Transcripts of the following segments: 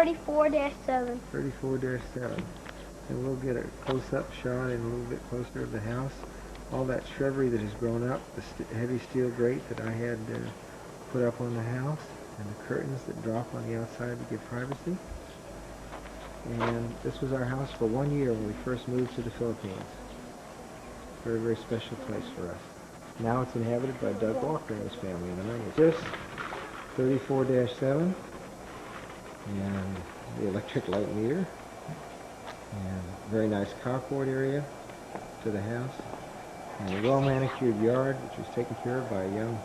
34-7. 34-7. And we'll get a close-up shot and a little bit closer of the house. All that shrubbery that has grown up, the heavy steel grate that I had put up on the house, and the curtains that drop on the outside to give privacy. And this was our house for 1 year when we first moved to the Philippines. Very, very special place for us. Now it's inhabited by Doug Walker and his family in the 90s. This 34-7 and the electric light meter and very nice carport area to the house and a well-manicured yard which was taken care of by an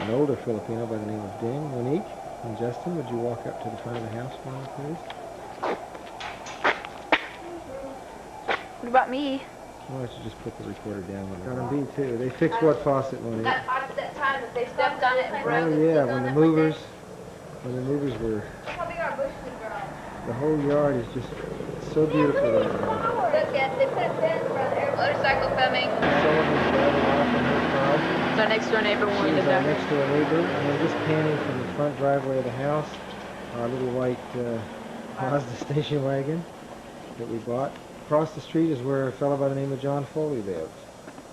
older Filipino by the name of Ding. Monique and Justin, would you walk up to the front of the house for me, please? What about me? Why don't you just put the recorder down on Jon and B too. They fixed what faucet, Monique? That time that they stepped on it and broke it. Oh yeah, when the movers were. The whole yard is just so beautiful right now. Look at, they put a fence around there. Motorcycle coming. Sullivan's driving off in her car. It's our next door neighbor when we She's lived our out here. next door neighbor, and then just panning from the front driveway of the house, our little white Mazda station wagon that we bought. Across the street is where a fellow by the name of John Foley lived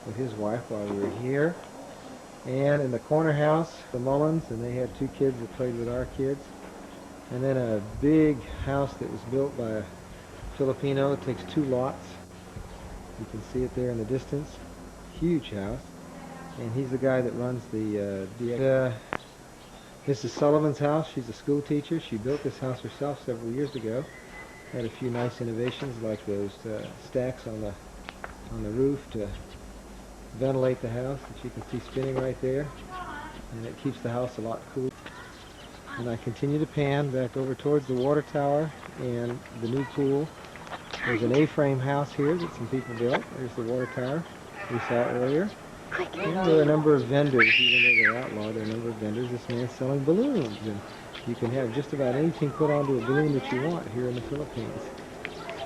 with his wife while we were here. And in the corner house, the Mullins, and they had 2 kids that played with our kids. And then a big house that was built by a Filipino. It takes 2 lots. You can see it there in the distance. Huge house. And he's the guy that runs the Mrs. Sullivan's house. She's a school teacher. She built this house herself several years ago. Had a few nice innovations like those stacks on the roof to ventilate the house that you can see spinning right there. And it keeps the house a lot cooler. And I continue to pan back over towards the water tower and the new pool. There's an A-frame house here that some people built. There's the water tower we saw earlier. And there are a number of vendors, even though they're outlawed, there are a number of vendors. This man's selling balloons, and you can have just about anything put onto a balloon that you want here in the Philippines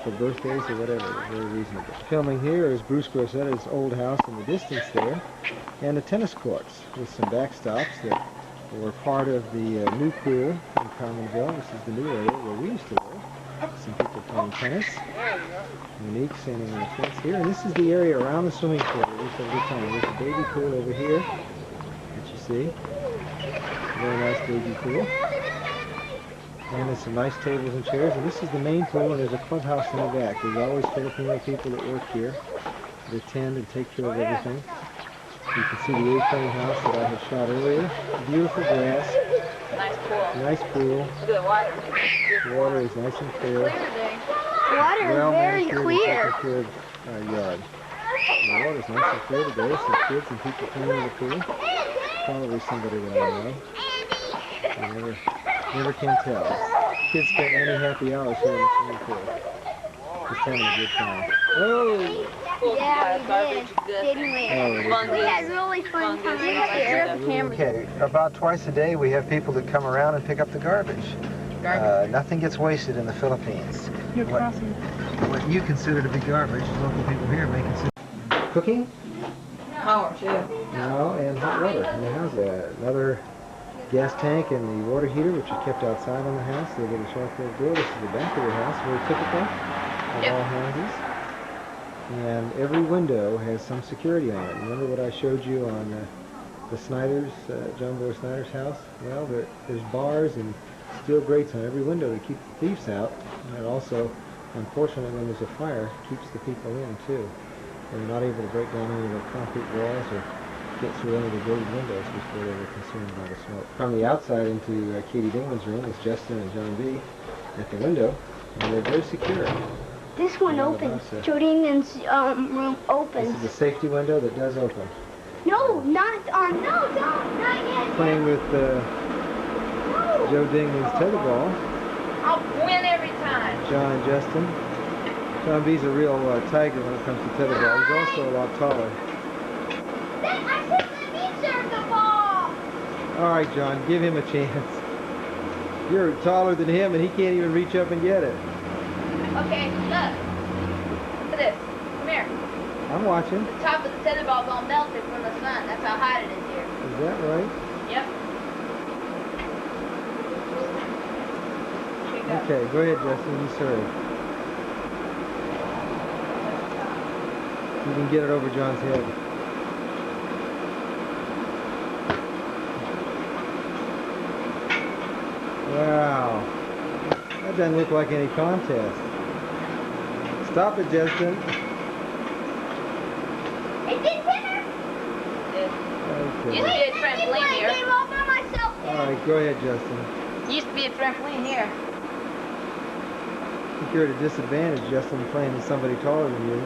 for birthdays or whatever. Very reasonable. Filming here is Bruce Grossetta's old house in the distance there, and the tennis courts with some backstops that were part of the new pool in Carmenville. This is the new area where we used to live. Some people playing tennis. Monique standing on the fence here. And this is the area around the swimming pool that we used to have a good time. There's a baby pool over here that you see. Very nice baby pool. And there's some nice tables and chairs. And this is the main pool, and there's a clubhouse in the back. There's always Filipino people that work here that attend and take care of everything. You can see the A-frame house that I had shot earlier. Beautiful grass. Nice pool. Nice pool. Look at the water. The water is nice and clear. Clear today. Water is very clear. Yard. The water is nice and clear today. Some kids and people coming in the pool. Probably somebody that I know. I never can tell. Kids spend many happy hours here in the swimming pool. Just having a good time. Oh! Yeah, we did. Didn't we? Oh, We had really fun time here. Okay, about twice a day we have people that come around and pick up the garbage. Nothing gets wasted in the Philippines. What you consider to be garbage, local people here may consider cooking. Power, yeah. No, and hot water in the house. Another gas tank and the water heater, which is kept outside on the house. The little charcoal grill. This is the back of the house, very typical of all houses. And every window has some security on it. Remember what I showed you on the Snyder's, John Boy Snyder's house? Well, there's bars and steel grates on every window to keep the thieves out. And it also, unfortunately, when there's a fire, keeps the people in too. They're not able to break down any of the concrete walls or get through any of the grated windows before they were consumed by the smoke. From the outside into Katie Dingman's room is Justin and John B. at the window, and they're very secure. This one opens. Joe Dingman's room opens. This is a safety window that does open. No, not yet. Playing with Joe Dingman's tetherball. I'll win every time. John and Justin. John B's a real tiger when it comes to tetherball. He's also a lot taller. I said let me serve the ball. All right, John, give him a chance. You're taller than him, and he can't even reach up and get it. Okay, look. Look at this. Come here. I'm watching. The top of the tetherball gonna melt it from the sun. That's how hot it is here. Is that right? Yep. you go. Okay, go ahead, Justin. You serve. You can get it over John's head. Wow. That doesn't look like any contest. Stop it, Justin. It didn't hit her. Okay. Used to be a trampoline I here. gave all by myself. All right, go ahead, Justin. Used to be a trampoline here. I think you're at a disadvantage, Justin, playing with somebody taller than you.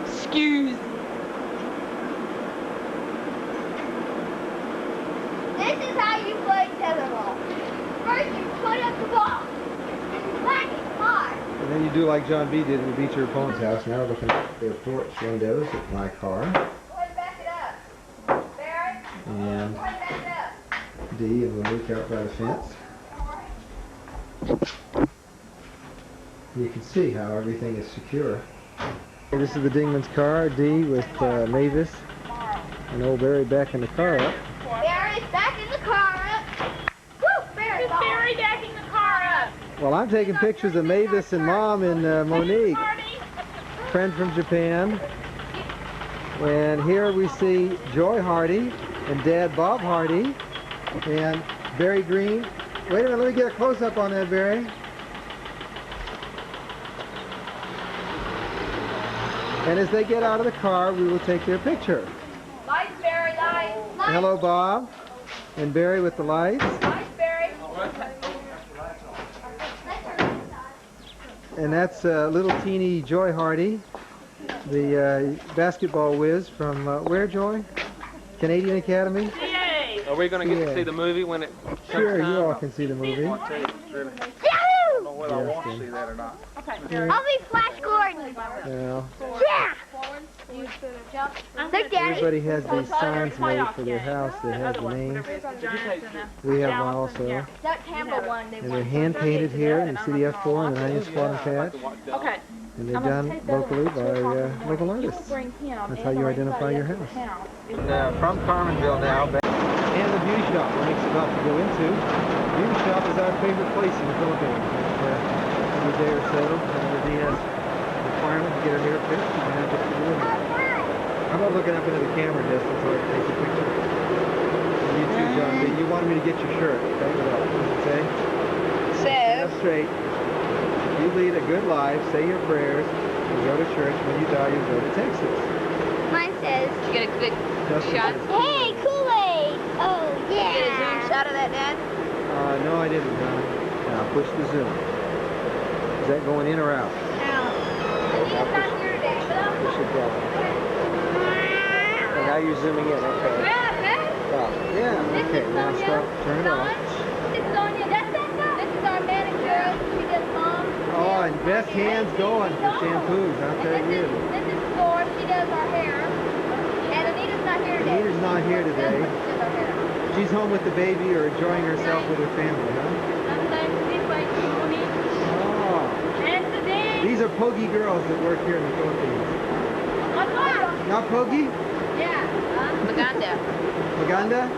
Excuse. This is how you play tetherball. First you put up the ball. And you whack it hard. And then you do like John B. did when we beat your opponent's house. Now we're looking at their porch windows at my car. Go ahead and back it up. Barry, And go ahead and back it up. Dee and Monique out by the fence. You can see how everything is secure. This is the Dingman's car, Dee with Mavis and old Barry backing the car up. Barry's backing the car up. Woo! Barry's off. Barry backing the car up. Well, I'm taking pictures of Mavis and Mom and Monique, friend from Japan. And here we see Joy Hardy and Dad Bob Hardy and Barry Green. Wait a minute, let me get a close-up on that, Barry. And as they get out of the car, we will take their picture. Lights, Barry, lights. Hello, Bob. And Barry with the lights. Lights, Barry. And that's little teeny Joy Hardy, the basketball whiz from where, Joy? Canadian Academy? Are we going to get to see the movie when it comes Sure, time? you all can see the movie. I don't know whether I Yes, want to dear. see that or not. I'll be Flash Gordon. Yeah. Yeah. Look, Daddy. Everybody has these signs made for their house that have the names. We have one also. That Tampa one. And they're hand painted here, and you see the F4 and the 90 squad patch. Okay. And they're done locally by local artists. That's how you identify your house. From Carmenville now, and the beauty shop Monique's about to go into. The beauty shop is our favorite place in the Philippines. Every day or so, whenever Dee has a requirement to get her hair fixed, she's going to have to do it. How about looking up into the camera, Justin, so I can take a picture? And you too, John B. You wanted me to get your shirt. Okay, what does it say? Stand up straight. You lead a good life, say your prayers, you go to church. When you die, you go to Texas. Mine says, Get a good Justin shot. says, hey, Kool-Aid. Oh, yeah. Get a zoom shot of that, Dad. no, I didn't, John. Now push the zoom. Is that going in or out? He's not here today, but I'm Push it down. And now you're zooming in. Okay. Stop. Yeah. Okay. Now stop. Turn it off. This is Sonia. This is our manicure. She does mom. Oh, and best hands going for shampoos. I'll tell And you. this is Thor. She does our hair. And Anita's not here today. Anita's not here today. She does our hair. She's home with the baby or enjoying herself with her family, huh? Sometimes we play Monique. Oh. And today. These are Pogi girls that work here in the Philippines. What's up? Not Pogi? Yeah. Maganda. Maganda?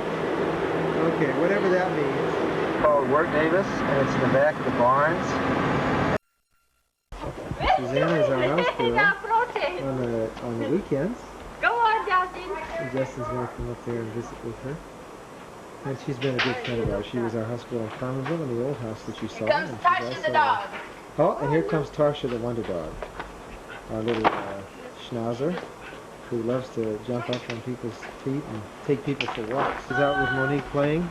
Okay, whatever that means. Called Work Davis, and it's in the back of the barns. Susanna is our house girl on the weekends. Go on, Justin. And Justin's going to come up there and visit with her. And she's been a good friend of ours. She was our house girl in Carmenville in the old house that you saw. Here comes and she's Tasha also the dog. Oh, and here comes Tarsha the Wonder Dog, our little schnauzer, who loves to jump up on people's feet and take people for walks. She's out with Monique playing.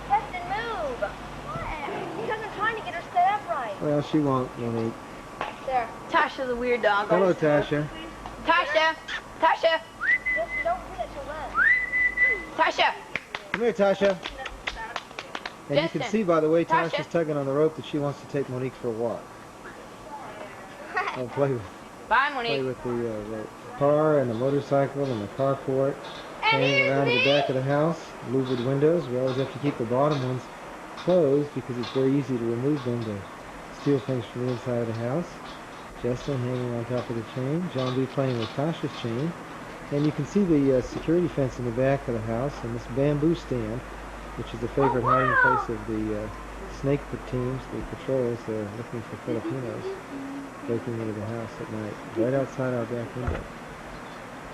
Justin, move. What? Because I'm trying to get her set up right. Well, she won't, Monique. There. Tasha's a weird dog. Hello, Tasha. Tasha. Tasha. Just don't hit it, she'll run. Tasha. Come here, Tasha. And you Justin. can see, by the way, Tasha. Tasha's tugging on the rope that she wants to take Monique for a walk. I'll play Bye, with Monique. the car and the motorcycle and the carport hanging around the back of the house. Louvered windows. We always have to keep the bottom ones closed because it's very easy to remove them to steal things from the inside of the house. Justin hanging on top of the chain. John B. playing with Tasha's chain. And you can see the security fence in the back of the house and this bamboo stand which is the favorite hiding place of the snake teams, the patrols. They're looking for Filipinos breaking into the house at night, right outside our back window.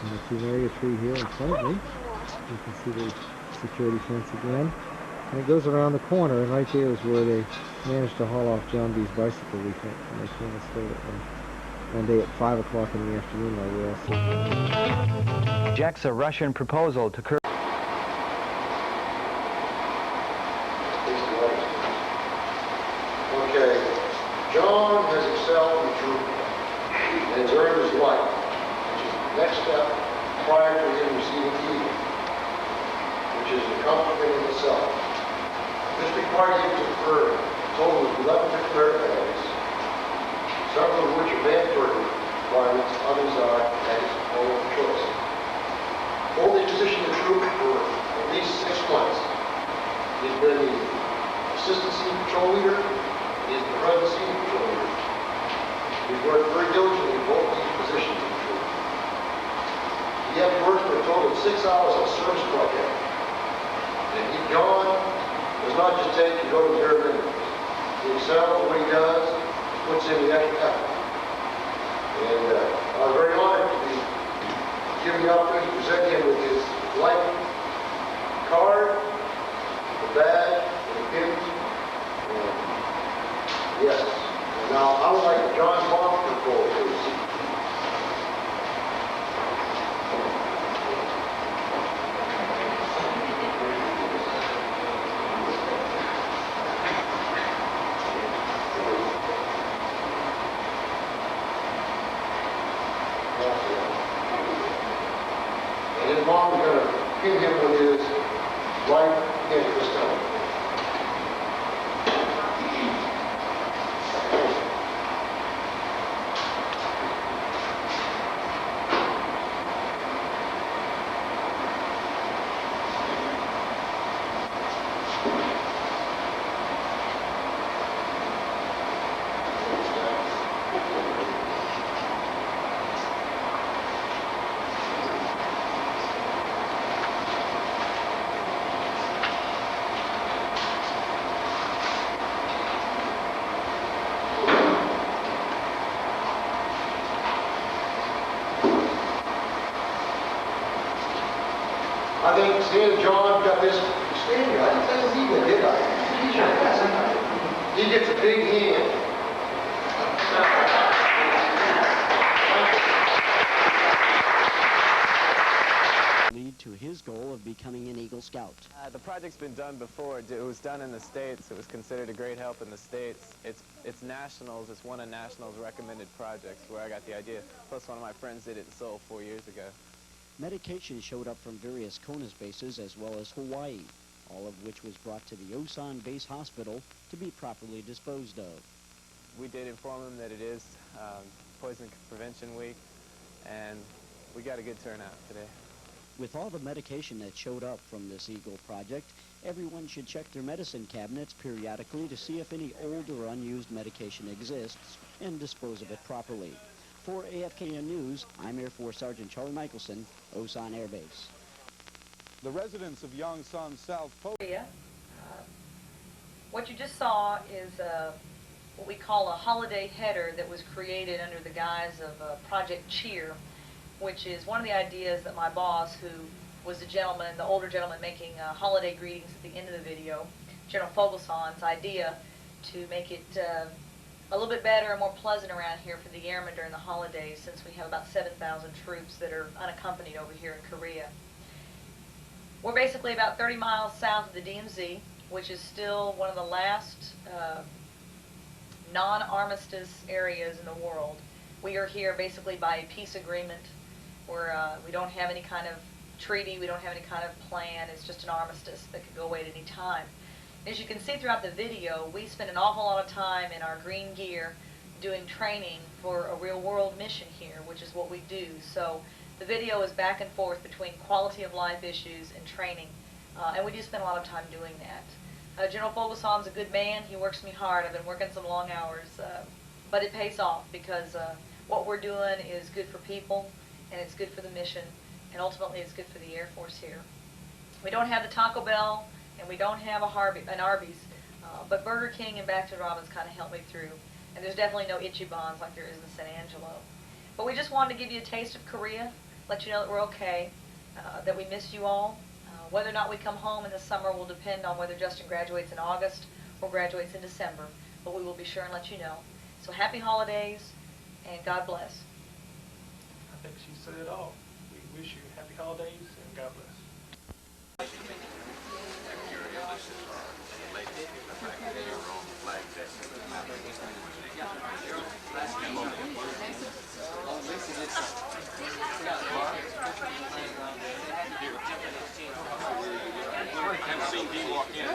And the plumeria tree here in front of me, you can see the security fence again. And it goes around the corner, and right there is where they managed to haul off John B.'s bicycle, we think, and they came and stole it one day at 5 o'clock in the afternoon while we were all sleeping. Rejects a Russian proposal to curb. Okay, John has excelled in troop and has earned his life, which is the next step prior to him receiving Eagle, which is an accomplishment in itself. This requires him to earn a total of 11 different merit badges, several of which are mandatory requirements, others are at his own choice. Holding his position in troop for at least 6 months. He's been the assistant senior patrol leader. He is the present senior patrol leader. He's worked very diligently in both these positions in troop. He had worked for a total of 6 hours on a service project. And John does not just take and go to the bare minimum. He excels at what he does, puts in the extra effort. And I'm very honored to be given the opportunity to present him with his life card, the badge, and the pins. Yes. And now I would like John's mom to come forward, please. And his mom is going to pin him with his right hand this time. I think seeing John got this standing, I didn't say he did I? He gets a big hand. Lead to his goal of becoming an Eagle Scout. The project's been done before. It was done in the States. It was considered a great help in the States. It's nationals. It's one of nationals recommended projects where I got the idea. Plus one of my friends did it in Seoul 4 years ago. Medication showed up from various CONUS bases as well as Hawaii, all of which was brought to the Osan Base Hospital to be properly disposed of. We did inform them that it is Poison Prevention Week, and we got a good turnout today. With all the medication that showed up from this Eagle project, everyone should check their medicine cabinets periodically to see if any old or unused medication exists and dispose of it properly. For AFKN News, I'm Air Force Sergeant Charlie Michelson, Osan Air Base. The residents of Yongsan South Post. What you just saw is what we call a holiday header that was created under the guise of Project Cheer, which is one of the ideas that my boss, who was the gentleman, the older gentleman making holiday greetings at the end of the video, General Fogelson's idea to make it a little bit better and more pleasant around here for the airmen during the holidays, since we have about 7,000 troops that are unaccompanied over here in Korea. We're basically about 30 miles south of the DMZ, which is still one of the last non-armistice areas in the world. We are here basically by a peace agreement where we don't have any kind of treaty, we don't have any kind of plan. It's just an armistice that could go away at any time. As you can see throughout the video, we spend an awful lot of time in our green gear doing training for a real-world mission here, which is what we do. So the video is back and forth between quality of life issues and training, and we do spend a lot of time doing that. General Fogelson's a good man. He works me hard. I've been working some long hours, but it pays off because what we're doing is good for people, and it's good for the mission, and ultimately it's good for the Air Force here. We don't have the Taco Bell and we don't have an Arby's, but Burger King and Baskin Robbins kind of helped me through. And there's definitely no itchy bonds like there is in San Angelo. But we just wanted to give you a taste of Korea, let you know that we're okay, that we miss you all. Whether or not we come home in the summer will depend on whether Justin graduates in August or graduates in December, but we will be sure and let you know. So happy holidays, and God bless. I think she said it all. We wish you happy holidays and God bless. I've seen Dee walk in.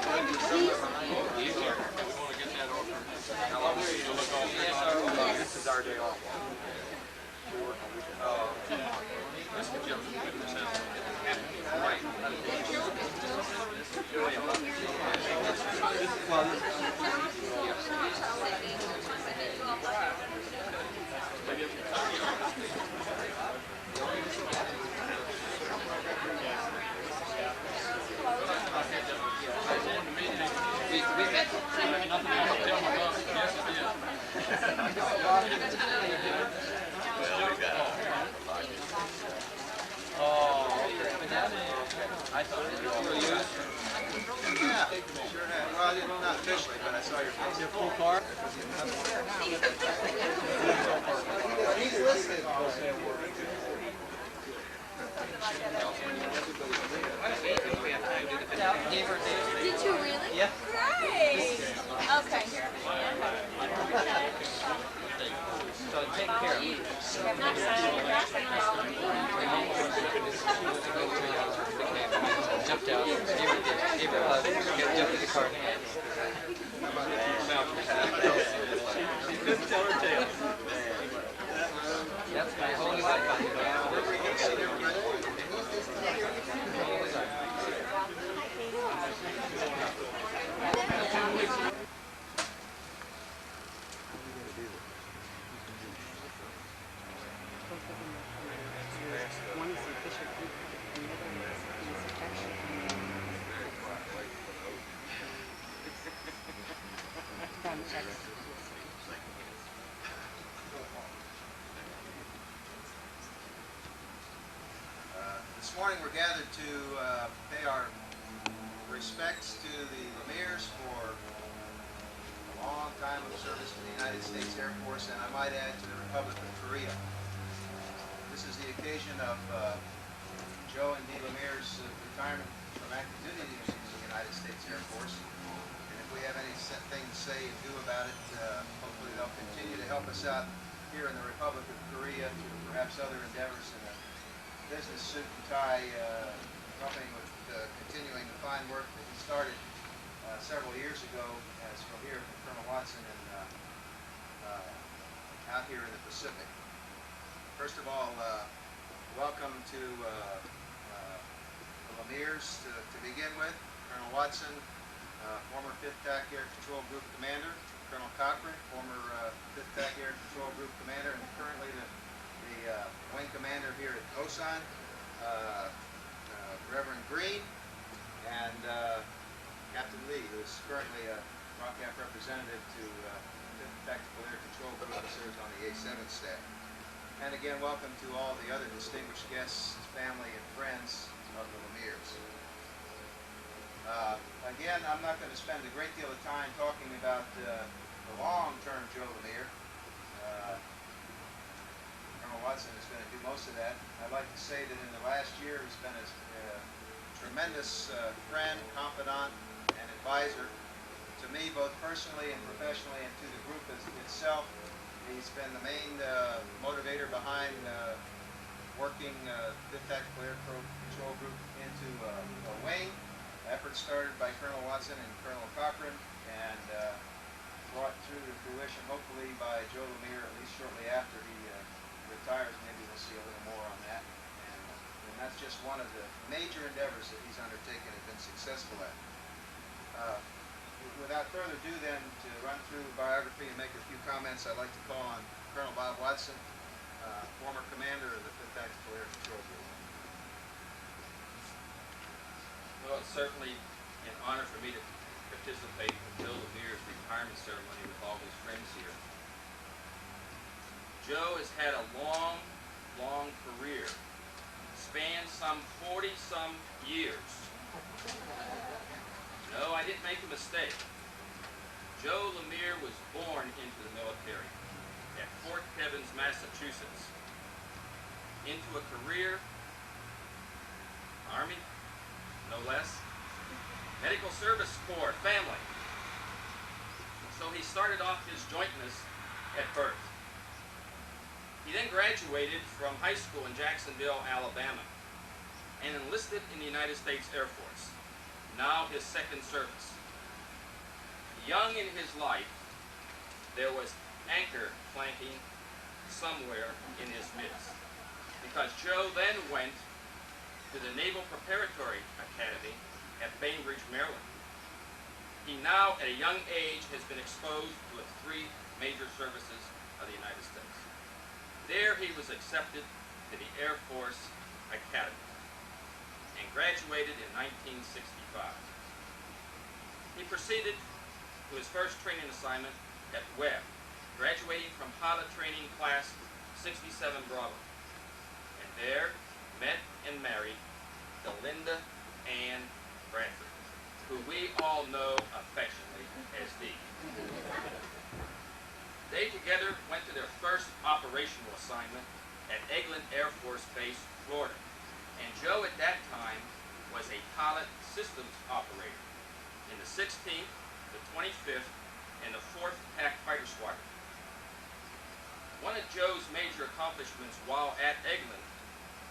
This is our day off. I thought you were used. Yeah, sure have. Well, not officially, but I saw your face. Your full car? He's listening. Did you really? Yeah. Great. Okay. So take care of me. Jumped out, gave her a hug, jumped in the car. She couldn't tell her tale. That's my whole life. This morning we're gathered to pay our respects to the LeMires for a long time of service to the United States Air Force, and I might add to the Republic of Korea. This is the occasion of Joe and Dee LeMire's retirement from active duty in the United States Air Force. And if we have anything to say and do about it, hopefully they'll continue to help us out here in the Republic of Korea through perhaps other endeavors in the business suit and tie, helping with continuing the fine work that he started several years ago as from here from Colonel Watson and out here in the Pacific. First of all, welcome to the LeMires to begin with. Colonel Watson, former 5th TAC Air Control Group Commander. Colonel Cochran, former 5th TAC Air Control Group Commander, and currently the Wing Commander here at Osan. Reverend Green, and Captain Lee, who is currently a ROCAF representative to 5th Tactical Air Control Group and serves on the A7 staff. And again, welcome to all the other distinguished guests, family, and friends of the LeMires. Again, I'm not going to spend a great deal of time talking about the long-term Joe LeMire. Colonel Watson is going to do most of that. I'd like to say that in the last year he's been a tremendous friend, confidant, and advisor to me, both personally and professionally, and to the group itself. He's been the main motivator behind working 5th Tactical Air Control Group into a wing. Efforts started by Colonel Watson and Colonel Cochran, and brought through to fruition, hopefully, by Joe LeMire, at least shortly after he retires. Maybe we'll see a little more on that. And that's just one of the major endeavors that he's undertaken and been successful at. Without further ado then, to run through the biography and make a few comments, I'd like to call on Colonel Bob Watson, former commander of the 5th Tactical Air Control Group. Well, it's certainly an honor for me to participate in Joe LeMire's retirement ceremony with all his friends here. Joe has had a long, long career, spanned some 40-some years. No, I didn't make a mistake. Joe LeMire was born into the military at Fort Devens, Massachusetts, into a career, Army, no less, Medical Service Corps family. So he started off his jointness at birth. He then graduated from high school in Jacksonville, Alabama, and enlisted in the United States Air Force, now his second service. Young in his life, there was anchor planking somewhere in his midst, because Joe then went to the Naval Preparatory Academy at Bainbridge, Maryland. He now, at a young age, has been exposed to the 3 major services of the United States. There he was accepted to the Air Force Academy and graduated in 1965. He proceeded to his first training assignment at Webb, graduating from pilot training class 67 Bravo, and there met and married Galen and Bradford, who we all know affectionately as Dee. They together went to their first operational assignment at Galen Air Force Base, Florida, and Joe at that time was a pilot systems operator in the 16th, the 25th, and the 4th Attack Fighter Squadron. One of Joe's major accomplishments while at Galen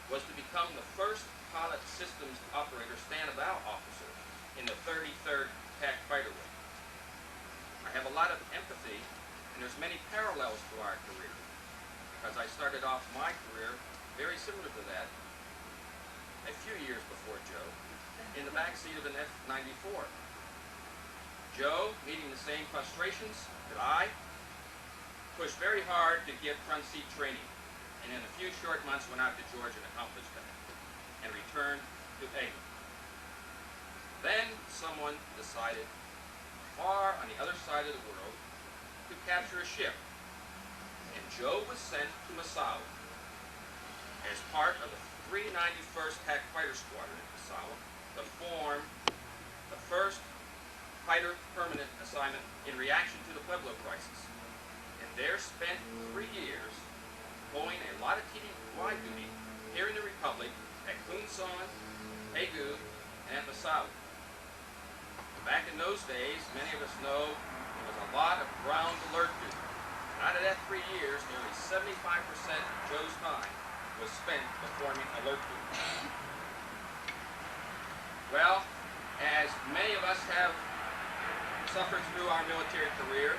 was to become the first pilot systems operator stand-about officer in the 33rd Attack Fighter Wing. I have a lot of empathy, and there's many parallels to our career, because I started off my career very similar to that a few years before Joe, in the backseat of an F-94. Joe, meeting the same frustrations that I, pushed very hard to get front seat training, and in a few short months went out to Georgia and accomplished that, and returned to Galen. Then someone decided, far on the other side of the world, to capture a ship, and Joe was sent to Massawa as part of the 391st Attack Fighter Squadron at Massawa to form the first fighter permanent assignment in reaction to the Pueblo crisis, and there spent 3 years pulling a lot of TDY duty here in the Republic at Kunsan, Egu, and at Massawa. Back in those days, many of us know there was a lot of ground alert duty. Out of that 3 years, nearly 75% of Joe's time was spent performing alert duty. Well, as many of us have suffered through our military career,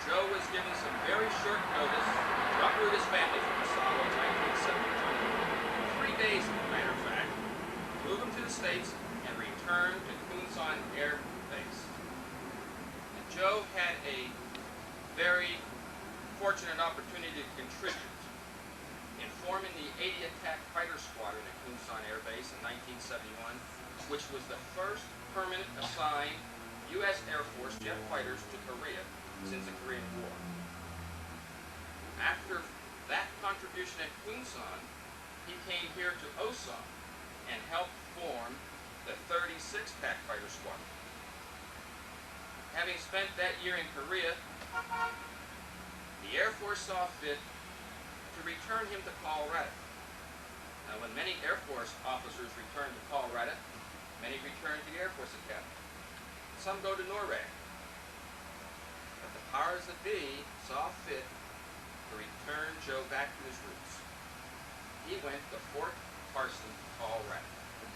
Joe was given some very short notice to uproot his family from Massawa in 1971. 3 days, as a matter of fact, move him to the States and return to Kunsan Air Base. And Joe had a very fortunate opportunity to contribute in forming the 80 Attack Fighter Squadron at Kunsan Air Base in 1971, which was the first permanent assigned U.S. Air Force jet fighters to Korea since the Korean War. After that contribution at Kunsan, he came here to Osan and helped form the 36th Attack Fighter Squadron. Having spent that year in Korea, the Air Force saw fit to return him to Colorado. Now, when many Air Force officers return to Colorado, many return to the Air Force Academy. Some go to NORAD. But the powers that be saw fit to return Joe back to his roots. He went to Fort Carson, Colorado,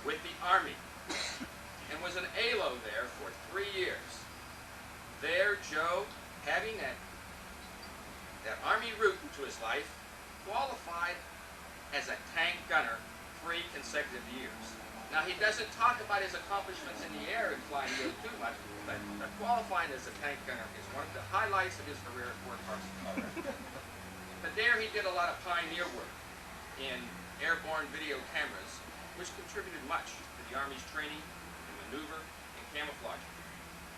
with the Army, and was an ALO there for 3 years. There, Joe, having that Army route to his life, qualified as a tank gunner 3 consecutive years. Now, he doesn't talk about his accomplishments in the air and flying too much, but qualifying as a tank gunner is one of the highlights of his career at Fort Carson, Colorado. But there he did a lot of pioneer work in airborne video cameras, which contributed much to the Army's training in maneuver and camouflage.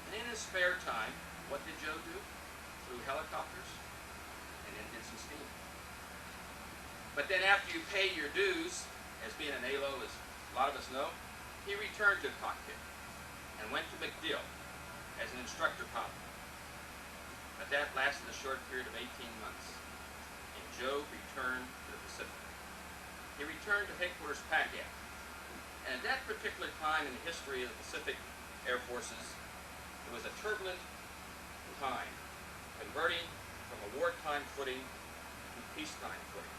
And in his spare time, what did Joe do? Flew helicopters and then did some skiing. But then after you pay your dues, as being an ALO, as a lot of us know, he returned to the cockpit and went to MacDill as an instructor pilot. But that lasted a short period of 18 months, and Joe returned to the Pacific. He returned to headquarters PACAF, and at that particular time in the history of the Pacific Air Forces, it was a turbulent time, converting from a wartime footing to peacetime footing.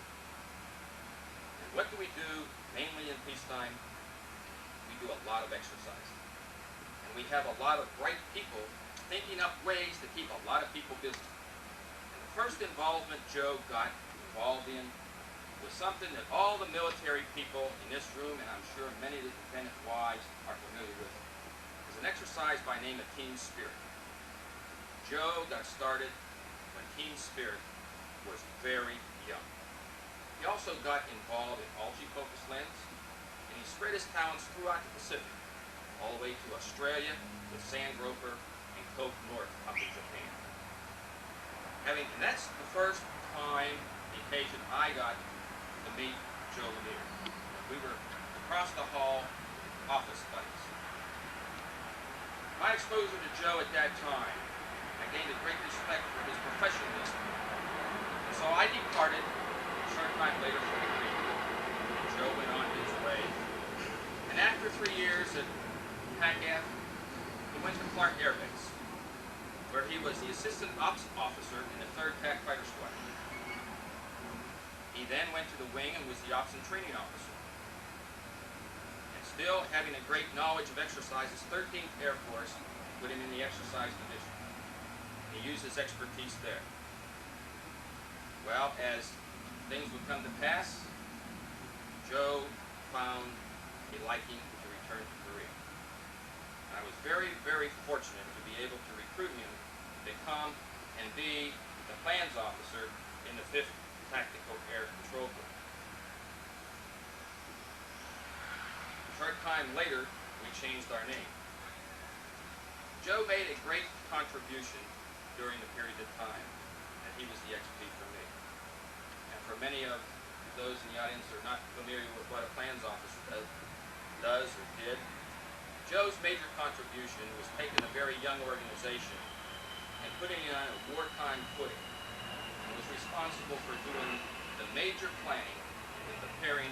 And what do we do mainly in peacetime? We do a lot of exercise. And we have a lot of bright people thinking up ways to keep a lot of people busy. And the first involvement Joe got involved in was something that all the military people in this room, and I'm sure many of the dependent wives are familiar with. It was an exercise by name of Team Spirit. Joe got started when Team Spirit was very young. He also got involved in Algae-focused lens, and he spread his talents throughout the Pacific, all the way to Australia with sand groper and Coke North up in Japan. And that's the first time, the occasion I got to meet Joe LeMire. We were across the hall, office buddies. My exposure to Joe at that time, I gained a great respect for his professionalism. And so I departed a short time later from the Marine. Joe went on his way. And after 3 years at PACAF, he went to Clark Air Base, where he was the assistant ops officer in the 3rd TAC Fighter Squadron. He then went to the wing and was the ops and training officer. And still having a great knowledge of exercises, 13th Air Force put him in the exercise division. He used his expertise there. Well, as things would come to pass, Joe found a liking to return to Korea. I was very, very fortunate to be able to recruit him to come and be the plans officer in the 5th Tactical Air Control Group. A short time later, we changed our name. Joe made a great contribution during the period of time that he was the XP for me. And for many of those in the audience who are not familiar with what a plans officer does or did, Joe's major contribution was taking a very young organization and putting it on a wartime footing, and was responsible for doing the major planning and preparing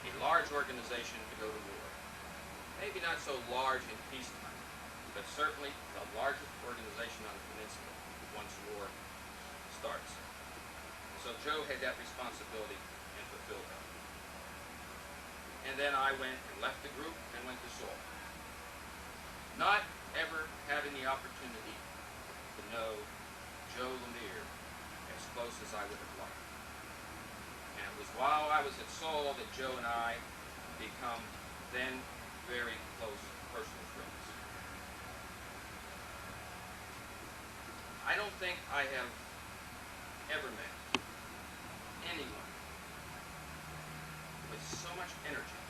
a large organization to go to war. Maybe not so large in peacetime, but certainly the largest organization on the peninsula once war starts. And so Joe had that responsibility and fulfilled that. And then I went and left the group and went to Seoul. Not ever having the opportunity to know Joe LeMire as close as I would have liked. And it was while I was at Seoul that Joe and I become then very close personal friends. I don't think I have ever met anyone with so much energy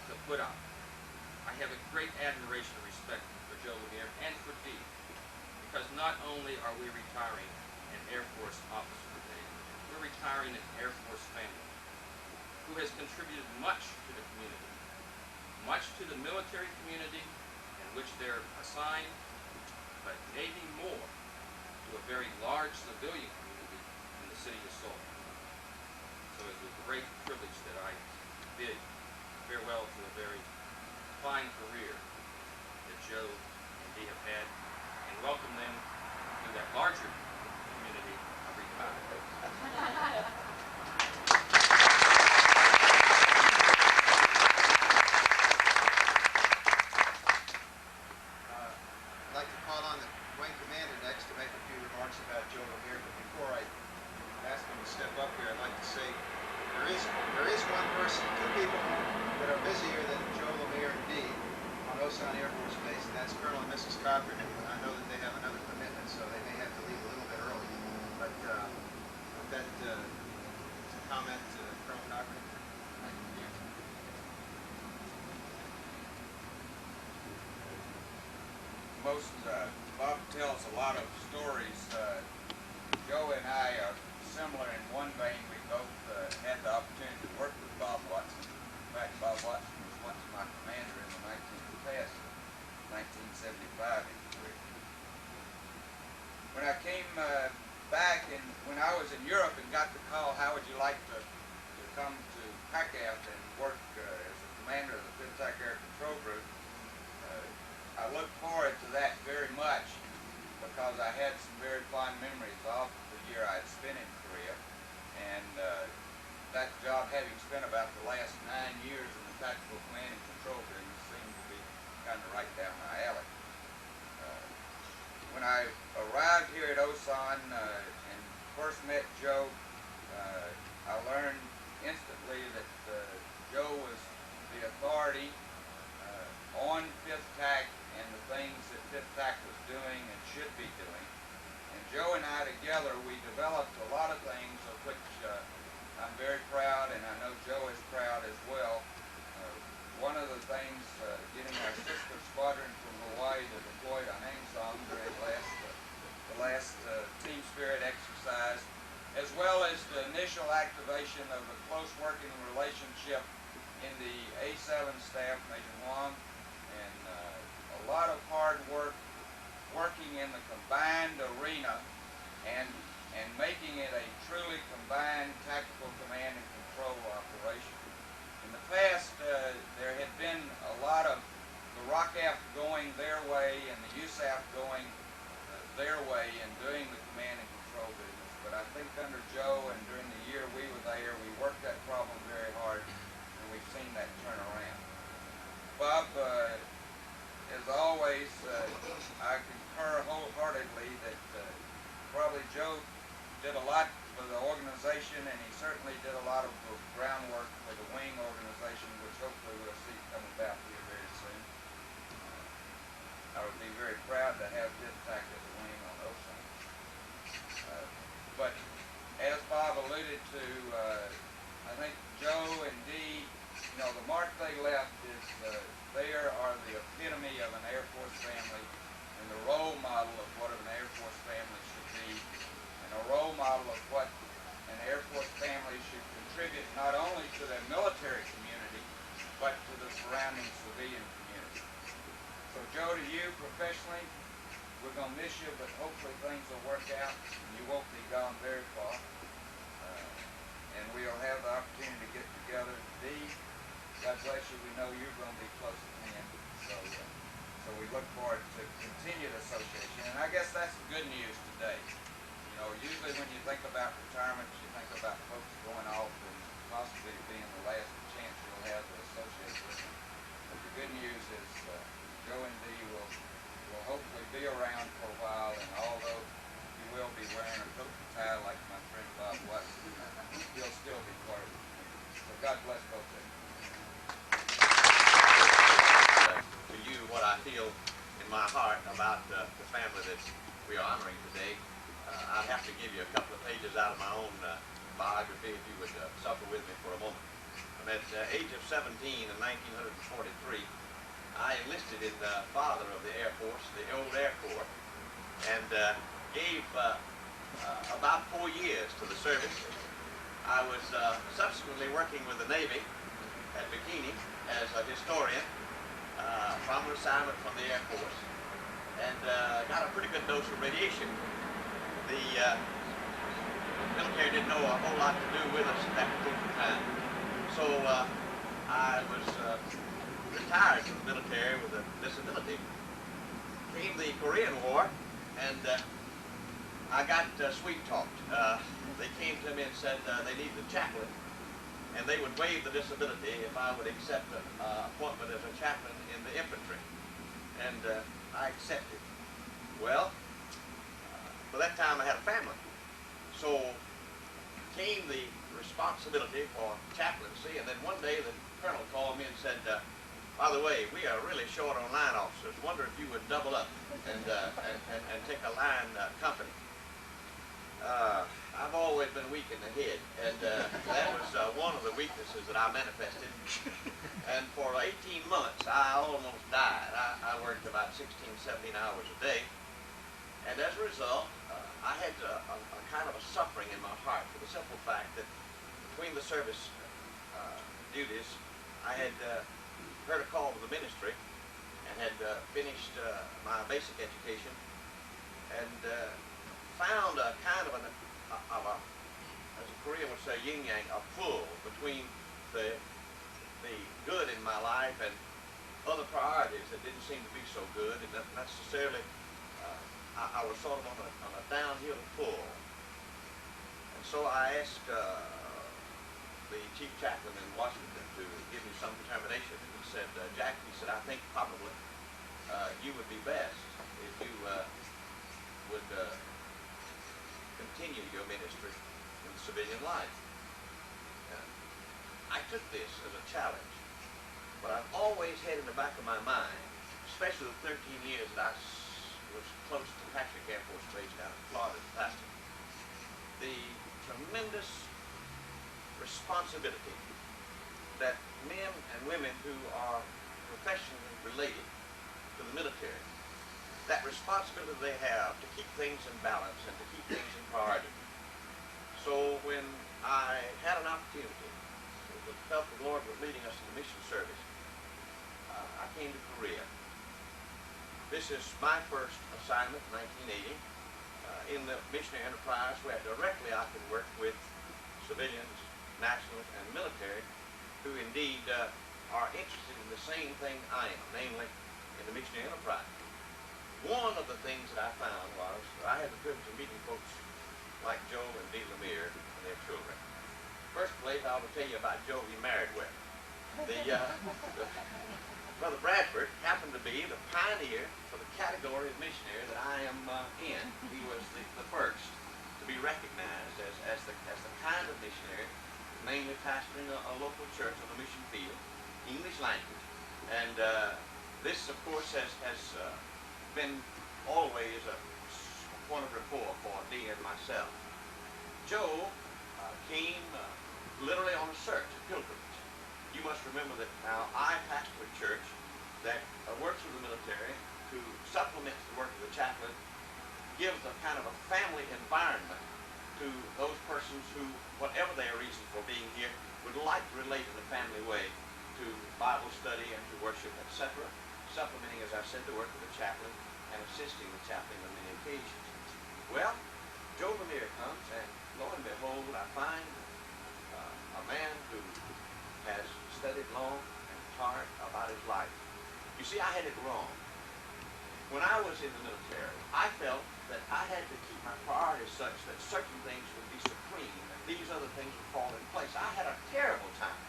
to put out. I have a great admiration and respect for Joe LeMire and for Dee, because not only are we retiring an Air Force officer today, we're retiring an Air Force family who has contributed much to the community, much to the military community in which they're assigned, but maybe more to a very large civilian community in the city of Seoul. So it's with great privilege that I bid farewell to a very fine career that Joe and Dee have had, and welcome them to that larger community of retired folks. I'd like to call on the wing commander next to make a few remarks about Joe LeMire, but before I ask him to step up here, I'd like to say there is one person, two people that are busier than Joe LeMire and Dee on Osan Air Force Base, and that's Colonel and Mrs. Cochran. And I know that they have another commitment, so they may have to leave a little bit early. But with that comment, Colonel Cochran. foremost, Bob tells a lot of stories. Joe and I are similar in one vein. We both had the opportunity to work with Bob Watson. In fact, Bob Watson was once my commander in the 19th class in 1975 in Korea. When I came back, and when I was in Europe and got the call, how would you like to come to PACAF and work as a commander of the 5th Attack Air Control Group, I look forward to that very much because I had some very fond memories of the year I had spent in Korea, and that job, having spent about the last 9 years in the tactical command and control business, seemed to be kind of right down my alley. When I arrived here at Osan and first met Joe, I learned instantly that Joe was the authority on 5th TAC and the things that 5th TAC was doing and should be doing. And Joe and I together, we developed a lot of things of which I'm very proud, and I know Joe is proud as well. One of the things, getting our sister squadron from Hawaii to deploy to Hang Song during the last Team Spirit exercise, as well as the initial activation of a close working relationship in the A7 staff, Major Huang, and a lot of hard work working in the combined arena and making it a truly combined tactical command and control operation. In the past, there had been a lot of the ROCAF going their way and the USAF going their way in doing the command and control business. But I think under Joe and during the year we were there, we worked that problem very hard, and we've seen that turn around. Bob, as always, I concur wholeheartedly that probably Joe did a lot for the organization, and he certainly did a lot of the groundwork for the wing organization, which hopefully we'll see come about here very soon. I would be very proud to have 5th TAC as a wing on Osan. But as Bob alluded to, I think Joe and Dee, you know, the mark they left is they are the epitome of an Air Force family and the role model of what an Air Force family should be, and a role model of what an Air Force family should contribute not only to their military community, but to the surrounding civilian community. So Joe, to you professionally, we're going to miss you, but hopefully things will work out and you won't be gone very far. And we'll have the opportunity to get together. Dee, God bless you, we know you're going to be close at hand. So we look forward to continued association. And I guess that's the good news today. You know, usually when you think about retirement, you think about folks going off and possibly being the last chance you'll have to associate with them. But the good news is Joe and Dee will hopefully be around for a while, and although you will be wearing a coat and tie like my friend Bob Watson, you'll still be part of it. So God bless both of you. To you, what I feel in my heart about the family that we are honoring today, I'd have to give you a couple of pages out of my own biography if you would suffer with me for a moment. At the age of 17 in 1943, I enlisted in the father of the Air Force, the old Air Corps, and gave about 4 years to the service. I was subsequently working with the Navy at Bikini as a historian from retirement from the Air Force, and got a pretty good dose of radiation. The military didn't know a whole lot to do with us at that particular time, so I was retired from the military with a disability. Came the Korean War, and I got sweet-talked. They came to me and said they needed a chaplain, and they would waive the disability if I would accept an appointment as a chaplain in the infantry. And I accepted. Well, by that time I had a family. So came the responsibility for chaplaincy, and then one day the colonel called me and said, by the way, we are really short on line officers. Wonder if you would double up and take a line company. I've always been weak in the head, and that was one of the weaknesses that I manifested. And for 18 months, I almost died. I worked about 16, 17 hours a day. And as a result, I had a kind of a suffering in my heart for the simple fact that between the service duties, I had heard a call to the ministry and had finished my basic education and found a kind of as a Korean would say, yin-yang, a pull between the good in my life and other priorities that didn't seem to be so good, and not necessarily, I was sort of on a downhill pull. And so I asked the chief chaplain in Washington to give me some determination. And he said, Jack, he said, I think probably you would be best if you would continue your ministry in civilian life. I took this as a challenge, but I've always had in the back of my mind, especially the 13 years that I was close to Patrick Air Force Base down in Florida as a pastor, the tremendous responsibility that men and women who are professionally related to the military, that responsibility they have to keep things in balance and to keep things in priority. So when I had an opportunity, felt the Lord was leading us in the mission service, I came to Korea. This is my first assignment in 1980 in the missionary enterprise where directly I could work with civilians, nationals, and military who indeed are interested in the same thing I am, namely in the missionary enterprise. One of the things that I found was I had the privilege of meeting folks like Joe and Dee LeMire and their children. First place, I will tell you about Joe he married with. Brother Bradford happened to be the pioneer for the category of missionary that I am in. He was the first to be recognized as the kind of missionary, mainly pastoring a local church on the mission field, English language. And this, of course, has been always a point of rapport for Dee and myself. Joe came literally on a search, a pilgrimage. You must remember that now I pastor a church that works with the military, who supplements the work of the chaplain, gives a kind of a family environment to those persons who, whatever their reason for being here, would like to relate in a family way to Bible study and to worship, etc., supplementing, as I said, the work of the chaplain and assisting the chaplain on many occasions. Well, Joe LeMire comes, and lo and behold, I find a man who has studied long and hard about his life. You see, I had it wrong. When I was in the military, I felt that I had to keep my priorities such that certain things would be supreme and these other things would fall in place. I had a terrible time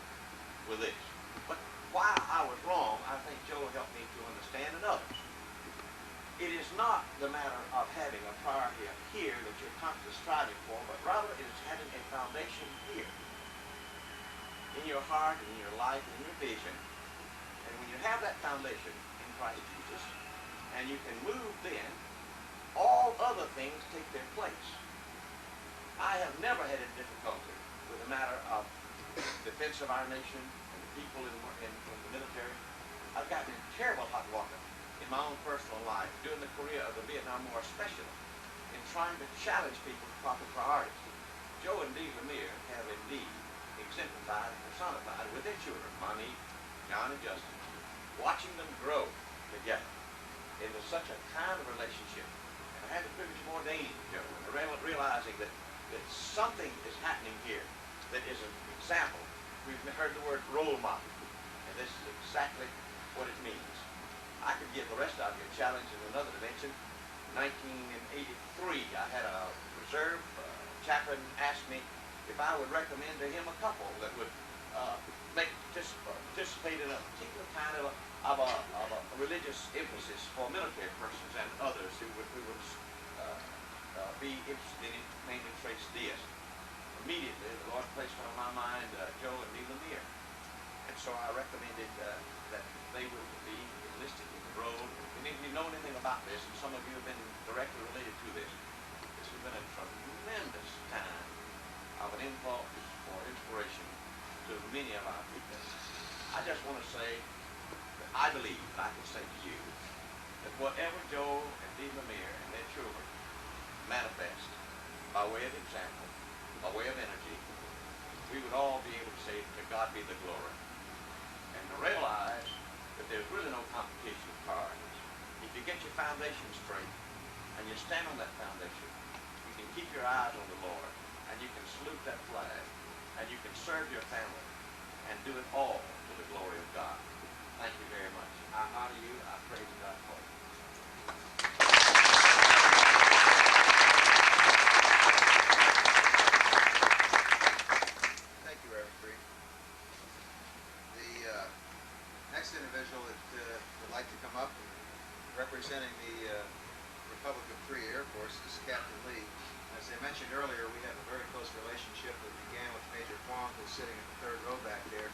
with this. But while I was wrong, I think Joe helped me to understand, and others. It is not the matter of having a priority up here that you're constantly striving for, but rather it is having a foundation here in your heart, in your life, in your vision. And when you have that foundation in Christ Jesus, and you can move then, all other things take their place. I have never had a difficulty with the matter of defense of our nation and the people in the military. I've gotten in terrible hot water in my own personal life during the Korea of the Vietnam War, especially in trying to challenge people to proper priorities. Joe and Dee LeMire have indeed exemplified and personified with their children, Monique, Jon, and Justin, watching them grow together into such a kind of relationship. And I had the privilege of ordaining Joe and realizing that something is happening here that is an example. We've heard the word role model, and this is exactly what it means. I could give the rest of you a challenge in another dimension. In 1983, I had a reserve chaplain ask me if I would recommend to him a couple that would participate in a particular kind of a religious emphasis for military persons and others who would be interested in it, mainly trace deists. Immediately, the Lord placed on my mind Joe and Dee LeMire. And so I recommended that they would be enlisted in the road. And if you know anything about this, and some of you have been directly related to this, this has been a tremendous time of an impulse or inspiration to want to say that I believe that I can say to you that whatever Joe and Dee LeMire and their children manifest by way of example, by way of energy, we would all be able to say to God be the glory. And to realize that there's really no competition of cards. If you get your foundation straight and you stand on that foundation, you can keep your eyes on the Lord and you can salute that flag and you can serve your family and do it all to the glory of God. Thank you very much. I honor you. I praise God for you. Thank you, Reverend Creed. The next individual that would like to come up representing the Republic of Korea Air Force is Captain Lee. As I mentioned earlier, we have a very close relationship that began with Major Kwong, who's sitting in the third row back there,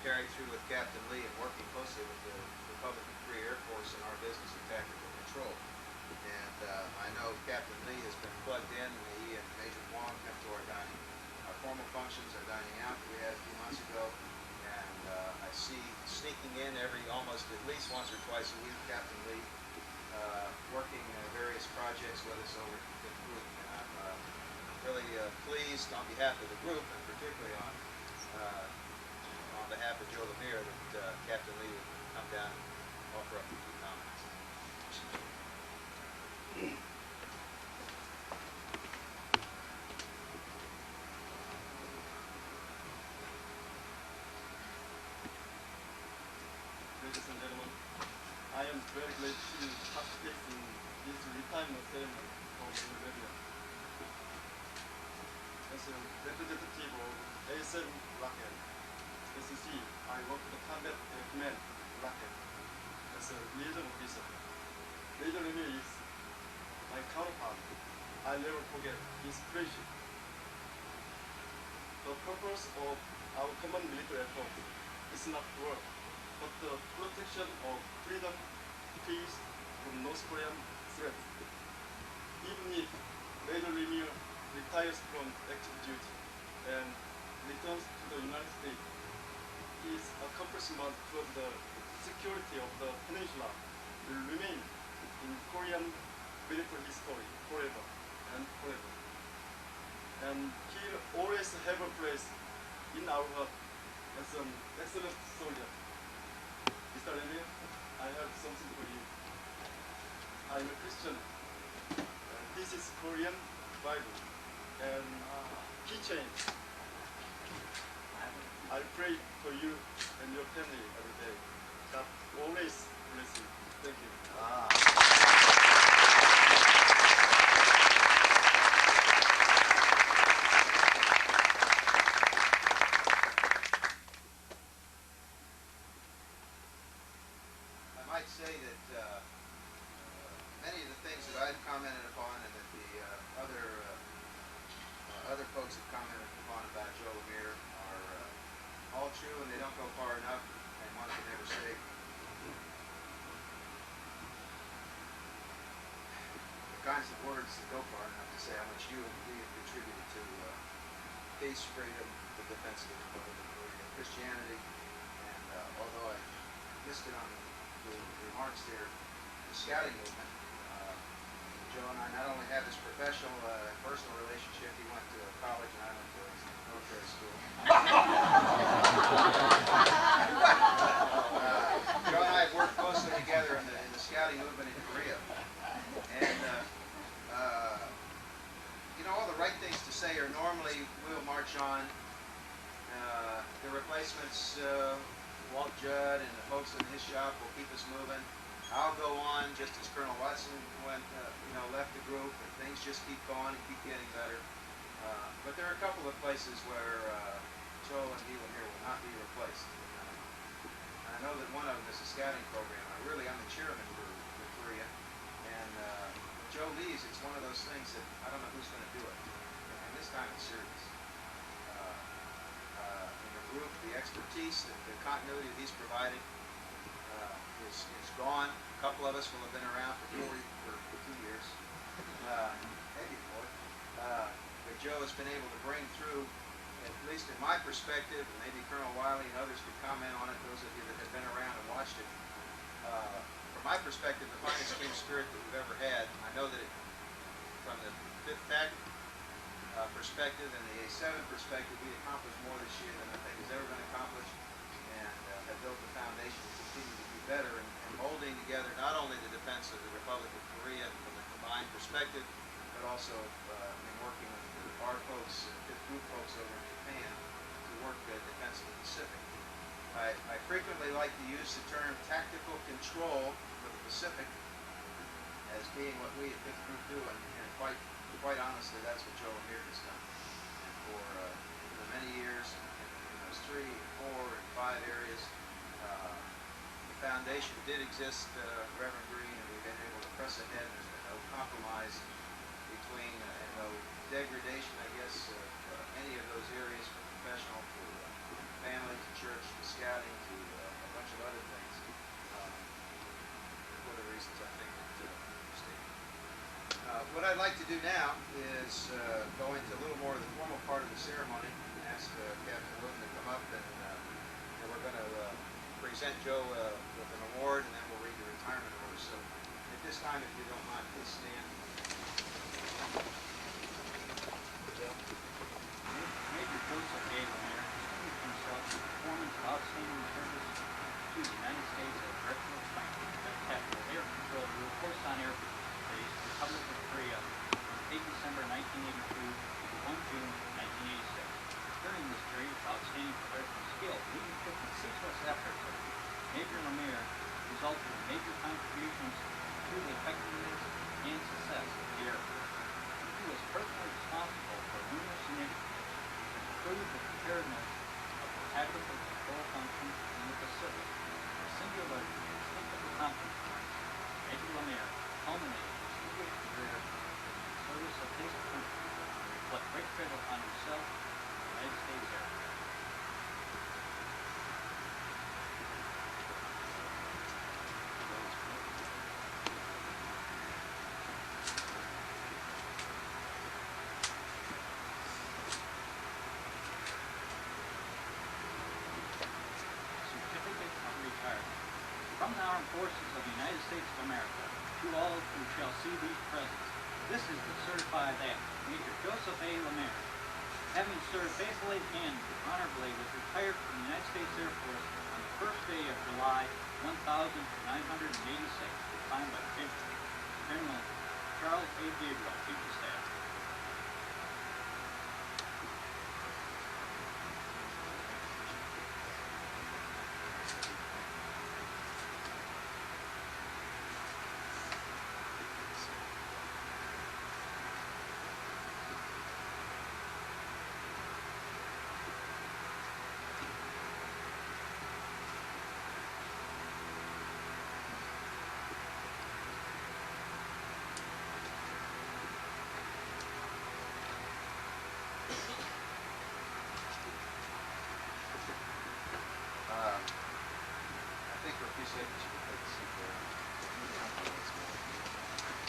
carried through with Captain Lee and working closely with the Republic of Korea Air Force in our business of tactical control. And I know Captain Lee has been plugged in, and he and Major Kwong come to our formal functions, our dining out that we had a few months ago. And I see sneaking in almost at least once or twice a week, Captain Lee, working various projects with us over the group. And I'm really pleased on behalf of the group, and particularly on behalf of Joe LeMire, that Captain Lee would come down and offer up a few comments. Ladies and gentlemen, I am very glad to participate in this retirement ceremony of the Rebellion. As a representative of A7 Rocket, SEC, I work for the Combat Command Rocket as a liaison officer. Major LeMire is my counterpart. I never forget his friendship. The purpose of our common military effort is not war, but the protection of freedom, peace from North Korean threats. Even if Major LeMire retires from active duty and returns to the United States, his accomplishment towards the security of the peninsula will remain in Korean military history forever and forever. And he'll always have a place in our heart as an excellent soldier. Mr. LeMire, I have something for you. I'm a Christian. This is Korean Bible and keychain. I pray for you and your family every day. God always bless you. Thank you. I might say that many of the things that I've commented upon and that the other folks have commented upon about Joe LeMire are all true, and they don't go far enough, and one can never say the kinds of words that go far enough to say how much you and we have contributed to peace, freedom, the defense of the Republic of Korea, Christianity, and although I missed it on the remarks there, the scouting movement. Joe and I not only have this professional and personal relationship, he went to college and I went to military school. Joe and I have worked closely together in the scouting movement in Korea. And, you know, all the right things to say are normally we'll march on. The replacements, Walt Judd and the folks in his shop will keep us moving. I'll go on just as Colonel Watson went, left the group, and things just keep going and keep getting better. But there are a couple of places where Joe and Dee LeMire will not be replaced. And I know that one of them is a scouting program. I'm the chairman for Korea, and Joe leaves. It's one of those things that I don't know who's going to do it. And this time it's serious. In the group, the expertise, the continuity that he's providing is gone. A couple of us will have been around for 2 years, maybe more. But Joe has been able to bring through at least in my perspective, and maybe Colonel Wiley and others could comment on it, those of you that have been around and watched it, from my perspective, the finest team spirit that we've ever had. I know that from the 5th TAC perspective and the A7 perspective, we accomplished more this year than I think has ever been accomplished, and have built the foundation to continue to do better and molding together not only the defense of the Republic of Korea from the combined perspective, but also in working with our folks, 5th Group folks over in Japan, to work defense of the Pacific. I frequently like to use the term tactical control for the Pacific as being what we at 5th Group do, and quite honestly, that's what Joe LeMire has done. And for the many years, in those 3, 4, and 5 areas, the foundation did exist, Reverend Green, and we've been able to press ahead. There's been no compromise between, and no degradation, I guess, of any of those areas, from professional to family to church to scouting to a bunch of other things, for the reasons I think that you stated. What I'd like to do now is go into a little more of the formal part of the ceremony and ask Captain Wooten to come up, and we're going to present Joe with an award, and then we'll read the retirement order. So at this time, if you don't mind, please stand. Major Joseph A. LeMire distinguished himself in performance of outstanding service to the United States as Director of Tactical Air Control Group, Hosan Air Base, Republic of Korea, from 8 December 1982 to 1 June 1986. During this period of outstanding professional skill, leadership, and ceaseless efforts of Major LeMire resulted in major contributions to the effectiveness and success of the Air Force. He was personally responsible for numerous initiatives which improved the preparedness of the tactical control function in the Pacific. A singular and distinctive accomplishment, Major LeMire culminated a distinguished career in the service of his country and reflect great credit upon himself and the United States Air Force. From the Armed Forces of the United States of America, to all who shall see these presents, this is the certified that Major Joseph A. LeMire, having served faithfully and honorably, was retired from the United States Air Force on the 1st day of July 1986, signed by General Charles A. Gabriel, Chief of Staff.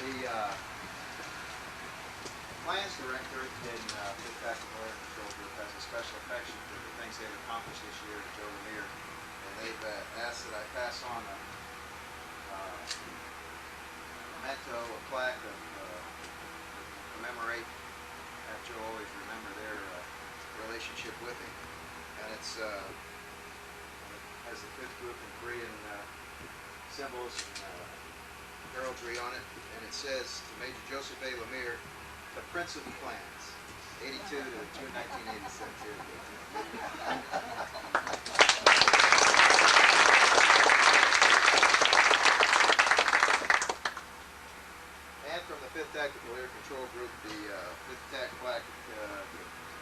The Plans Director in 5th Tactical Air Control Group has a special affection for the things they've accomplished this year at Joe LeMire, and they've asked that I pass on a memento, a plaque of commemorate, have Joe always remember their relationship with him, and it's has the 5th Group in Korean symbols and heraldry on it, and it says to Major Joseph A. LeMire, the Prince of the Plans, 82 to June 1986. Here we go. And from the 5th Tactical Air Control Group, the 5th TAC plaque to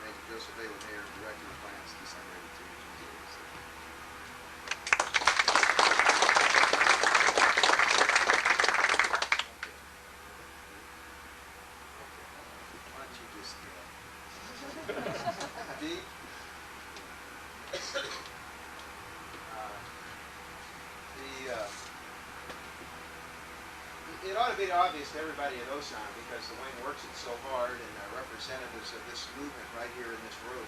Major Joseph A. LeMire, Director of Plans, December 82 to June 86. Dee? It ought to be obvious to everybody at Osan because the wing works it so hard and represents representatives of this movement right here in this room,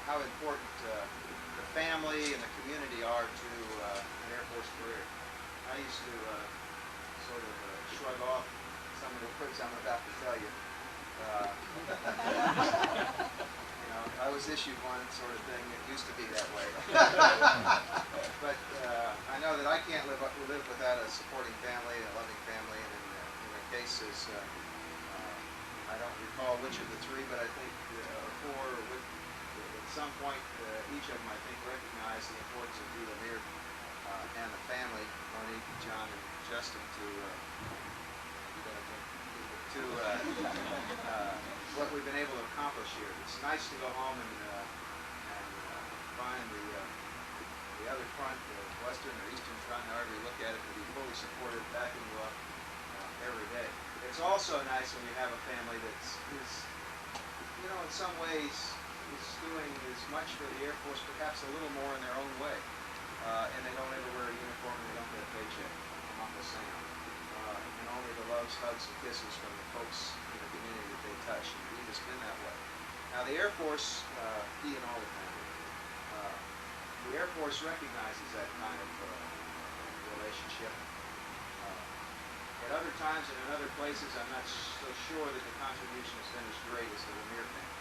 how important the family and the community are to an Air Force career. I used to sort of shrug off some of the quips I'm about to tell you. You know, I was issued one sort of thing. It used to be that way. But I know that I can't live without a supporting family, a loving family, and in the cases, I don't recall which of the three, but I think or four, at some point, each of them, I think, recognized the importance of Dee LeMire and the family, Monique, Jon, and Justin, to what we've been able to accomplish here. It's nice to go home and find the other front, the Western or Eastern Front, however you look at it, to be fully supported, backing you up every day. It's also nice when you have a family that's, you know, in some ways is doing as much for the Air Force, perhaps a little more in their own way. And they don't ever wear a uniform and they don't get a paycheck from Uncle Sam. And only the loves, hugs, and kisses from the folks in the community that they touch. And Dee has been that way. Now the Air Force, Dee and all the family, the Air Force recognizes that kind of relationship. At other times and in other places, I'm not so sure that the contribution has been as great as the LeMire family.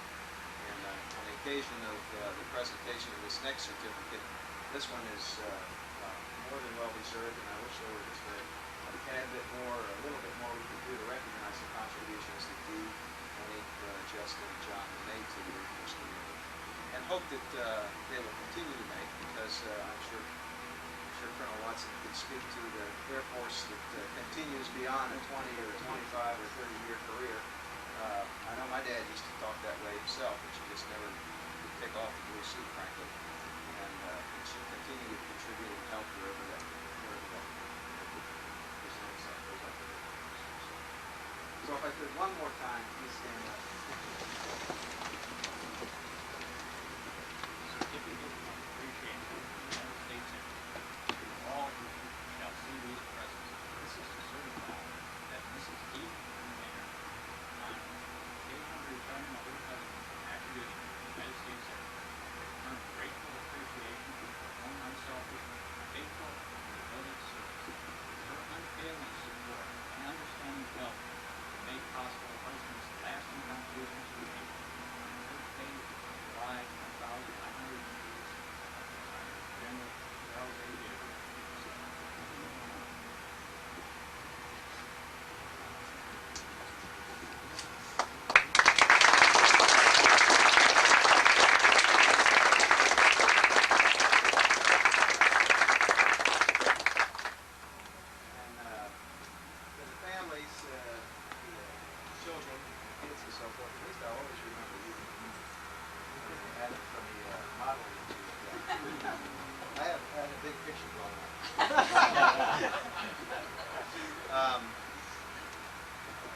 And on the occasion of the presentation of this next certificate, this one is more than well deserved, and I wish there were just a tad bit more, a little bit more we could do to recognize the contributions that Dee, Monique, Justin, and Jon have made to the Air Force community, and hope that they will continue to make, because I'm sure Colonel Watson could speak to the Air Force that continues beyond a 20 or a 25 or 30-year career. I know my dad used to talk that way himself, but you just never could take off the blue suit, frankly. And it should continue to contribute and help wherever that presents goes up. So if I could one more time, please stand up. All who shall see these presents. This is to certify that Mrs. Dee LeMire, on occasion of retirement of her husband, after duty in the United States Air Force, earned grateful appreciation for her own unselfish, faithful, and devoted service. Her unfailing support and understanding help to make possible her husband's lasting contributions to the people. Her faith relied 1,900 years. General Charles A. Gibbs.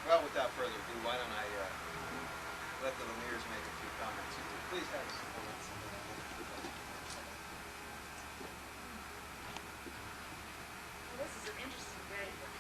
Well, without further ado, why don't I let the LeMires make a few comments. Please have a seat. Well, this is an interesting day for me.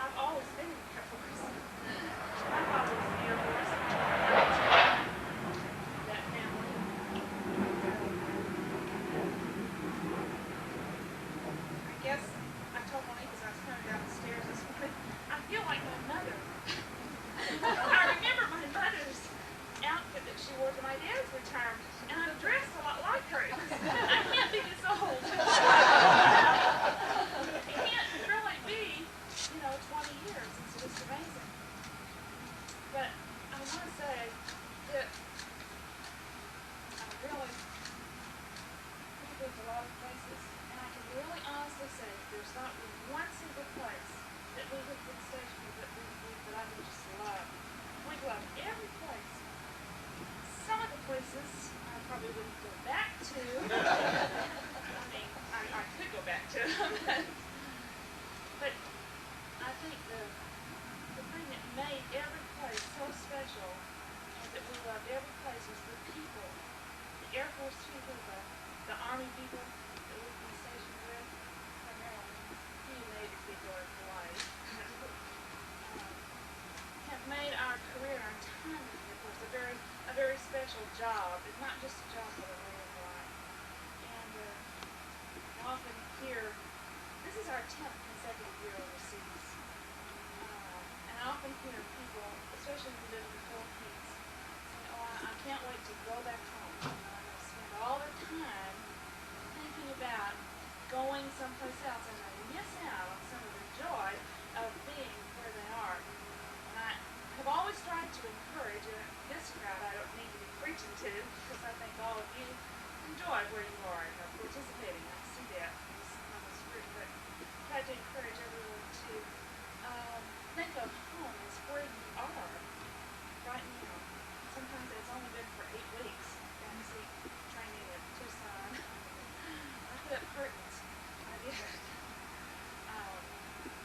I've always been in the Air Force. My father was in the Air Force. That family. I guess I told Monique as I was coming down the stairs this morning, I feel like my mother. I remember my mother's outfit that she wore to my dad's retirement, and I'm dressed a lot like her. I can't be this old. It can't really be, 20 years. It's just amazing. But I want to say that I really lived a lot of places, and I can really honestly say there's not one single place that we have been stationed that I would just love. We've loved every place. Some of the places I probably wouldn't go back to. I mean, I could go back to them, but I think the thing that made every special and that we loved every place was the people, the Air Force people, the Army people that we've been stationed with, primarily few Navy people in Hawaii, have made our career and our time in the Air Force a very special job. It's not just a job but a way of life. And I often hear, this is our 10th consecutive year overseas, and I often hear people, especially who live in the Philippines, saying, oh, I can't wait to go back home. I'm going to spend all their time thinking about going someplace else, and they miss out on some of the joy of being where they are. And I have always tried to encourage, this crowd I don't need to be preaching to, because I think all of you enjoy where you are and are participating. I see that on this group, but I try to encourage everyone to think of home as where you are right now. Sometimes it's only been for 8 weeks. Backseat training at Tucson. I put up curtains. I did.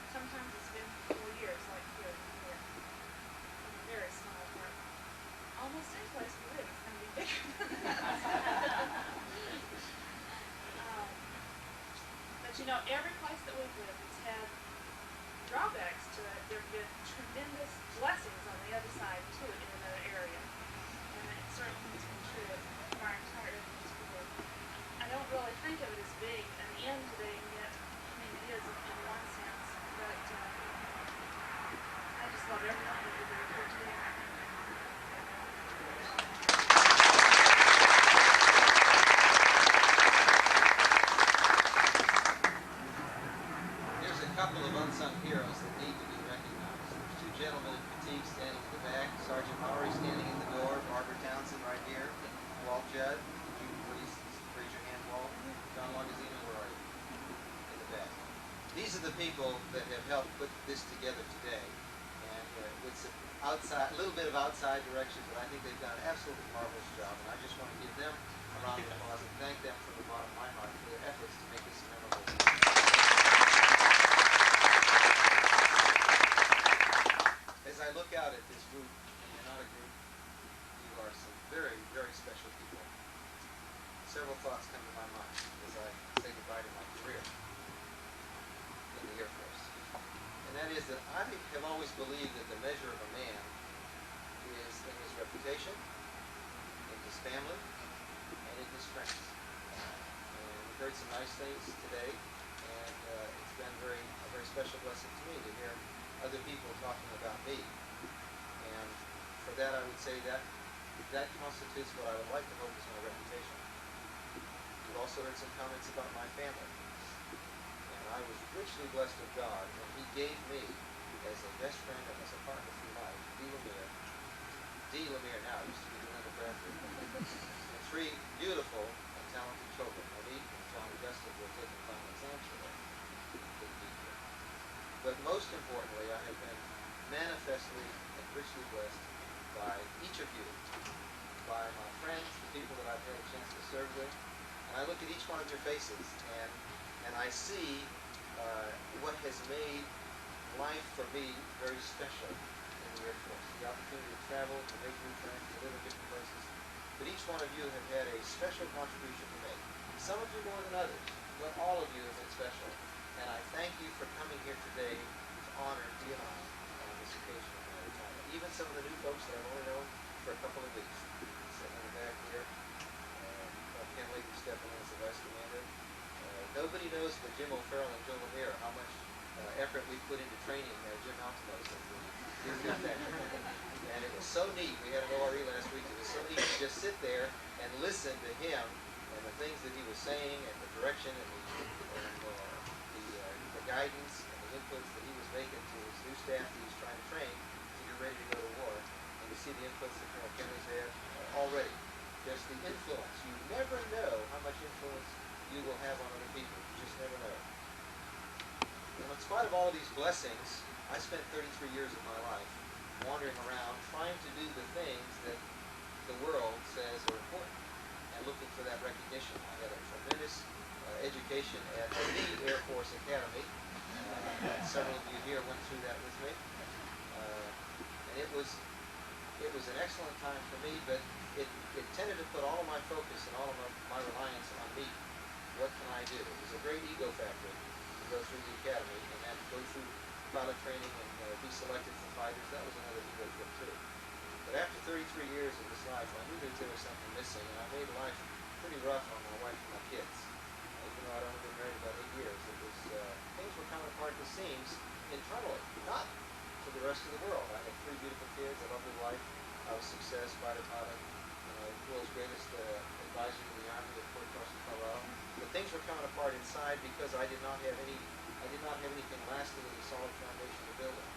Sometimes it's been 4 years, like here. I'm a very small apartment. Almost any place we live is going to be bigger than that. But you know, every place that we've lived has had drawbacks to it. There have been tremendous blessings on the other side to it in another area. And it certainly has been true of our entire Air Force career. I don't really think of it as being an end today, and yet, I mean, it is in one sense. But I just love everyone that is here today. There's a couple of unsung heroes that need to be recognized. There's 2 gentlemen in fatigue standing in the back, Sergeant Maury standing in the door, Barbara Townsend right here, Walt Judd. Would you please raise your hand, Walt? John Longazino, where are you? In the back. These are the people that have helped put this together today. And it's a little bit of outside direction, but I think they've done an absolutely marvelous job. And I just want to give them a round of applause and thank them from the bottom of my heart for their efforts to make this memorable. As I look out at this group, and you're not a group, you are some very, very special people. Several thoughts come to my mind as I say goodbye to my career in the Air Force. And that is that I have always believed that the measure of a man is in his reputation, in his family, and in his friends. And we've heard some nice things today, and it's been a very special blessing to me to hear other people talking about me. And for that I would say that constitutes what I would like to hope is my reputation. We've also heard some comments about my family. And I was richly blessed of God when He gave me as a best friend and as a partner through life, Dee LeMire now, used to be Galen and Bradford, and 3 beautiful and talented children, Monique and Jon and Hester, who are taking final exams today. But most importantly, I have been manifestly and richly blessed by each of you, by my friends, the people that I've had a chance to serve with. And I look at each one of your faces, and I see what has made life for me very special in the Air Force. The opportunity to travel, to make new friends, to live in different places. But each one of you have had a special contribution to make. Some of you more than others, but all of you have been special. And I thank you for coming here today to honor Dee and I on this occasion of my retirement. Even some of the new folks that I've only known for a couple of weeks. Sitting in the back here. I can't wait to step in as the Vice Commander. Nobody knows but Jim O'Farrell and Joe LeMire how much effort we put into training Jim Altonos as the new dispatcher. And it was so neat. We had an ORE last week. It was so neat to just sit there and listen to him and the things that he was saying and the direction and the guidance and the inputs that he was making to his new staff that he was trying to train to get ready to go to war. And you see the inputs that Colonel Kennedy's had already. Just the influence. You never know how much influence you will have on other people. You just never know. And in spite of all of these blessings, I spent 33 years of my life wandering around trying to do the things that the world says are important and looking for that recognition. I had a tremendous education at the Air Force Academy. Several of you here went through that with me. And it it was an excellent time for me, but it tended to put all of my focus and all of my reliance on me. What can I do? It was a great ego factor to go through the academy and then go through pilot training and be selected for fighters. That was another ego trip too. But after 33 years of this life, I knew that there was something missing, and I made life pretty rough on my wife and my kids. Even though I'd only been married about 8 years, it was things were coming apart at the seams internally, not to the rest of the world. I had 3 beautiful kids, a lovely wife, I was a success, fighter pilot, the world's greatest advisor to the Army at Fort Carson, Colorado. But things were coming apart inside because I did not have anything lasting in the solid foundation to build on.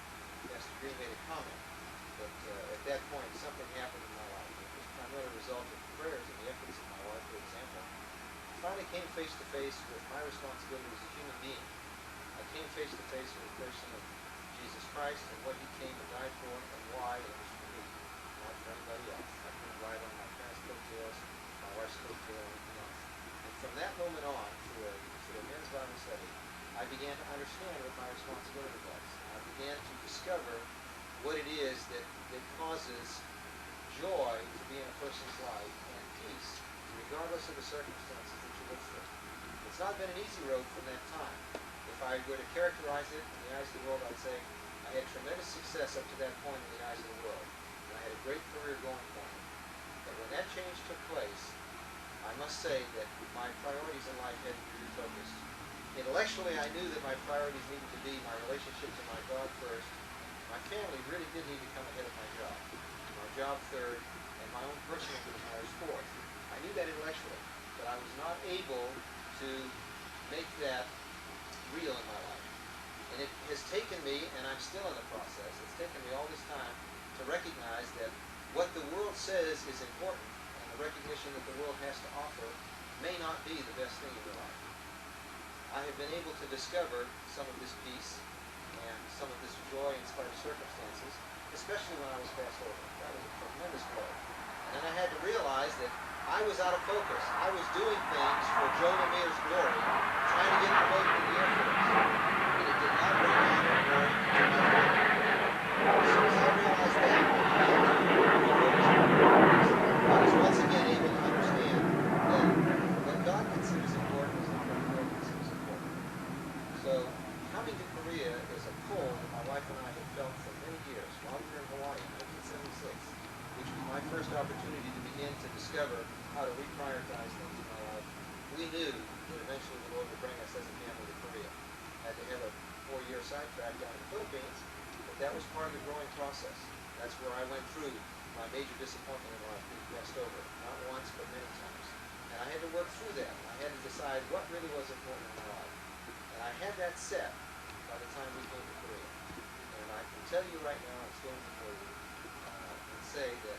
Pastor Green made a comment, but at that point something happened in my life. It was primarily a result of prayers and the efforts of my wife, for example. I finally came face to face with my responsibility as a human being. I came face to face with the person of Jesus Christ and what he came and died for and why it was for me, not for anybody else. I couldn't ride on my parents' coattails, my wife's coattail, or anything else. And from that moment on, through a men's Bible study, I began to understand what my responsibility was. I began to discover what it is that causes joy to be in a person's life and peace, regardless of the circumstances that you live through. It's not been an easy road from that time. If I were to characterize it in the eyes of the world, I'd say I had tremendous success up to that point in the eyes of the world. And I had a great career going for me. But when that change took place, I must say that my priorities in life had to be refocused. Intellectually, I knew that my priorities needed to be my relationship to my God first. My family really did need to come ahead of my job. My job third, and my own personal desires fourth. I knew that intellectually, but I was not able to make that real in my life. And it has taken me, and I'm still in the process, it's taken me all this time to recognize that what the world says is important, and the recognition that the world has to offer may not be the best thing in your life. I have been able to discover some of this peace and some of this joy in spite of circumstances, especially when I was passed over. That was a tremendous blow. And then I had to realize that I was out of focus. I was doing things for Jon and Hester's glory, trying to get promoted to the Air Force. And it did not bring honor or glory to my family. As soon as I realized that, I was once again able to understand that what God considers important is not what the world considers important. So, coming to Korea is a pull that my wife and I had felt for many years, while we were in Hawaii in 1976, which was my first opportunity to begin to discover how to reprioritize things in my life. We knew that eventually the Lord would bring us as a family to Korea. I had to have a 4-year sidetrack down in the Philippines, but that was part of the growing process. That's where I went through my major disappointment in life, being passed over, not once but many times. And I had to work through that. I had to decide what really was important in my life. And I had that set by the time we came to Korea. And I can tell you right now, I'm standing before you, and say that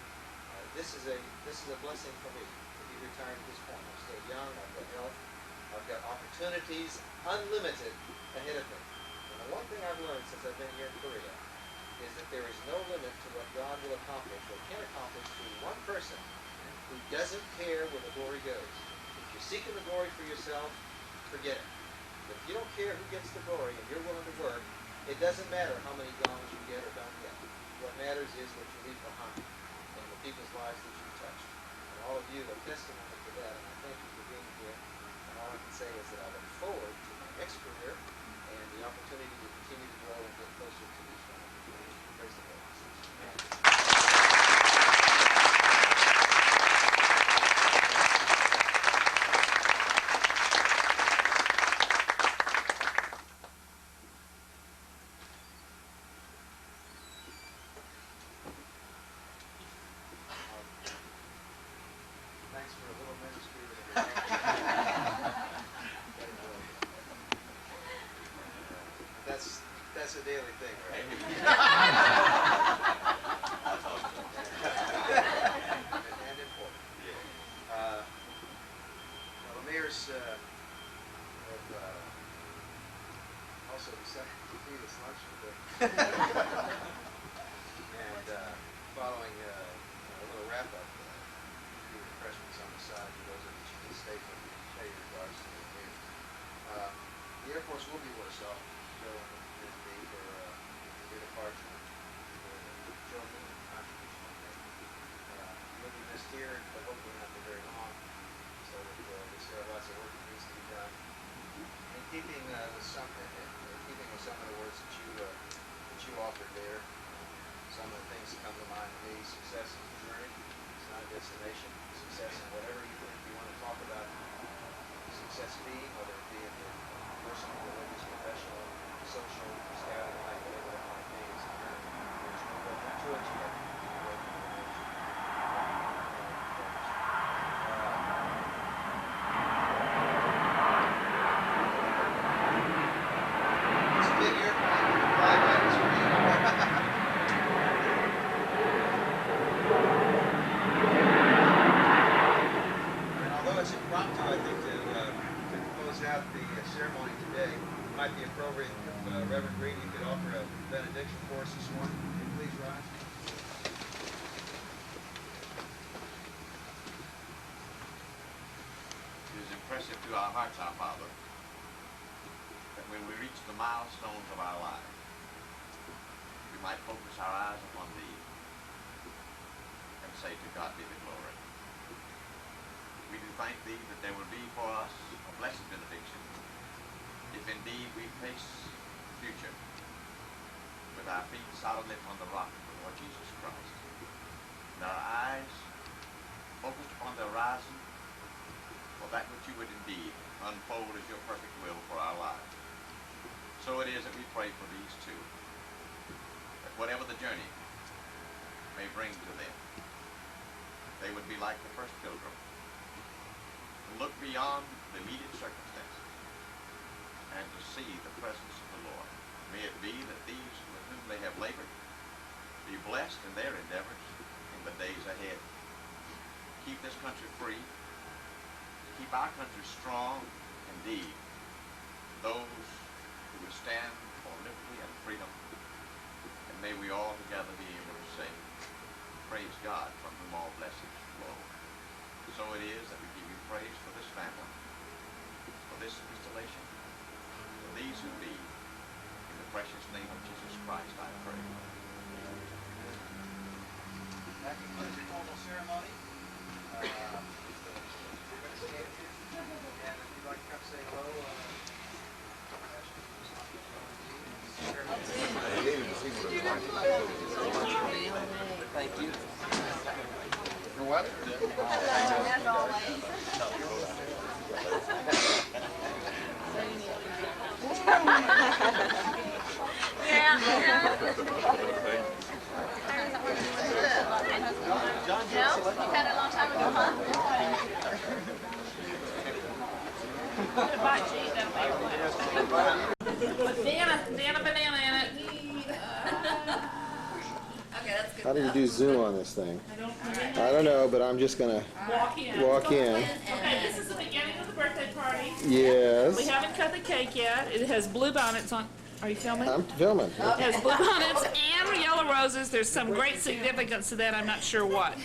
this is a blessing for me to be retired at this point. I'm still young, I've got health, I've got opportunities unlimited ahead of me. And the one thing I've learned since I've been here in Korea is that there is no limit to what God will accomplish or can accomplish through one person who doesn't care where the glory goes. If you're seeking the glory for yourself, forget it. But if you don't care who gets the glory and you're willing to work, it doesn't matter how many dollars you get or don't get. What matters is what you leave behind and the people's lives that you've touched. And all of you are testimony to that, and I thank you for being here. And all I can say is that I look forward to my next career and the opportunity to continue to grow and get closer to these wonderful people. Praise the Lord. Thanks for a little ministry. That's a daily thing, right? And important. LeMire's have also decided to feed us lunch today. And following a little wrap-up, few refreshments on the side for those of you who can stay for the pay regards to the news. The Air Force will be worse off, Joe and me, for your departure. keeping with some of the words that you offered there, some of the things that come to mind to me, success is a journey, it's not a destination. Success in whatever you think you want to talk about success being, whether it be in your personal, religious, professional, social, scouting life, whatever that might be, it's a journey. There's no way to it, you have to keep away from the nature. It's a big airplane to fly by the screen. It's impromptu, I think, to close out the ceremony today. It might be appropriate if Reverend Green, you could offer a benediction for us this morning. Please rise. It is impressive to our hearts, our Father, that when we reach the milestones of our lives, we might focus our eyes upon Thee and say, to God be the glory. We do thank Thee that there will be for us a blessed benediction if indeed we face the future with our feet solidly upon the rock of the Lord Jesus Christ, and our eyes focused upon the horizon for that which you would indeed unfold as your perfect will for our lives. So it is that we pray for these two, that whatever the journey may bring to them, they would be like the first pilgrim, look beyond the immediate circumstances and to see the presence of the Lord. May it be that these with whom they have labored be blessed in their endeavors in the days ahead. Keep this country free, keep our country strong indeed. Those who will stand for liberty and freedom, and may we all together be able to say, praise God from whom all blessings flow. So it is that we give you praise for this family, for this installation, for these who be. In the precious name of Jesus Christ, I pray. That concludes the formal ceremony. We're going to stand here, and if you'd like to come say hello, Thank you. You're welcome. As always. Yeah. No? You had it a long time ago, huh? Banana in it. Okay, that's good. How do you do Zoom on this thing? I don't know, but I'm just gonna walk in. Okay, this is the beginning of the birthday party. Yes. We haven't cut the cake yet. It has blue bonnets on. Are you filming? I'm filming. It has blue bonnets and yellow roses. There's some great significance to that. I'm not sure what.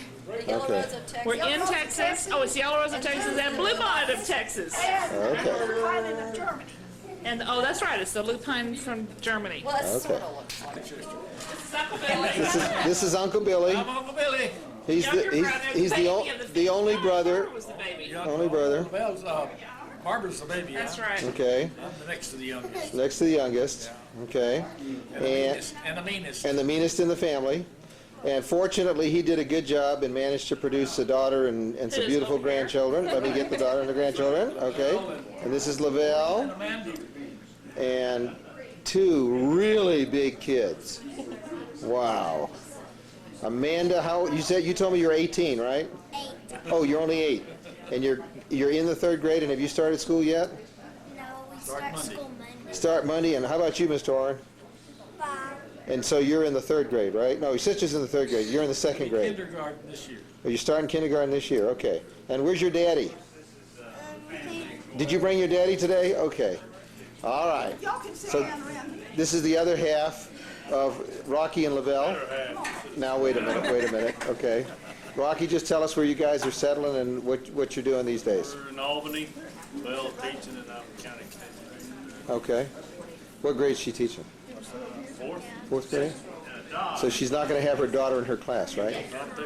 Okay. We're in Texas. Oh, it's Yellow Rose of Texas and Blue Bonnet of Texas. Okay. And oh, that's right. It's the lupine from Germany. Well, it Okay. sort of looks like it. This is Uncle Billy. This is Uncle Billy. I'm Uncle Billy. He's the only brother. Was the baby? Only brother. Well, Barbara's the baby. That's huh? right. Okay. I'm the next to the youngest. Next to the youngest. Okay. And the meanest. And the meanest in the family. And fortunately, he did a good job and managed to produce a daughter and some beautiful grandchildren. Let me get the daughter and the grandchildren. Okay. And this is Lavelle. And two really big kids. Wow. Amanda, you told me you're 18, right? 8. Oh, you're only 8. And you're in the 3rd grade, and have you started school yet? No, we start school Monday. Start Monday, and how about you, Mr. Orrin? 5. And so you're in the 3rd grade, right? No, your sister's in the 3rd grade. You're in the 2nd grade. Kindergarten this year. Oh, you're starting kindergarten this year, okay. And where's your daddy? Did you bring your daddy today? Okay. All right. So this is the other half of Rocky and Lavelle. Now, wait a minute, okay. Rocky, just tell us where you guys are settling and what you're doing these days. We're in Albany, Bell teaching, and I'm county extension. Okay. What grade is she teaching? 4th grade? So she's not going to have her daughter in her class, right?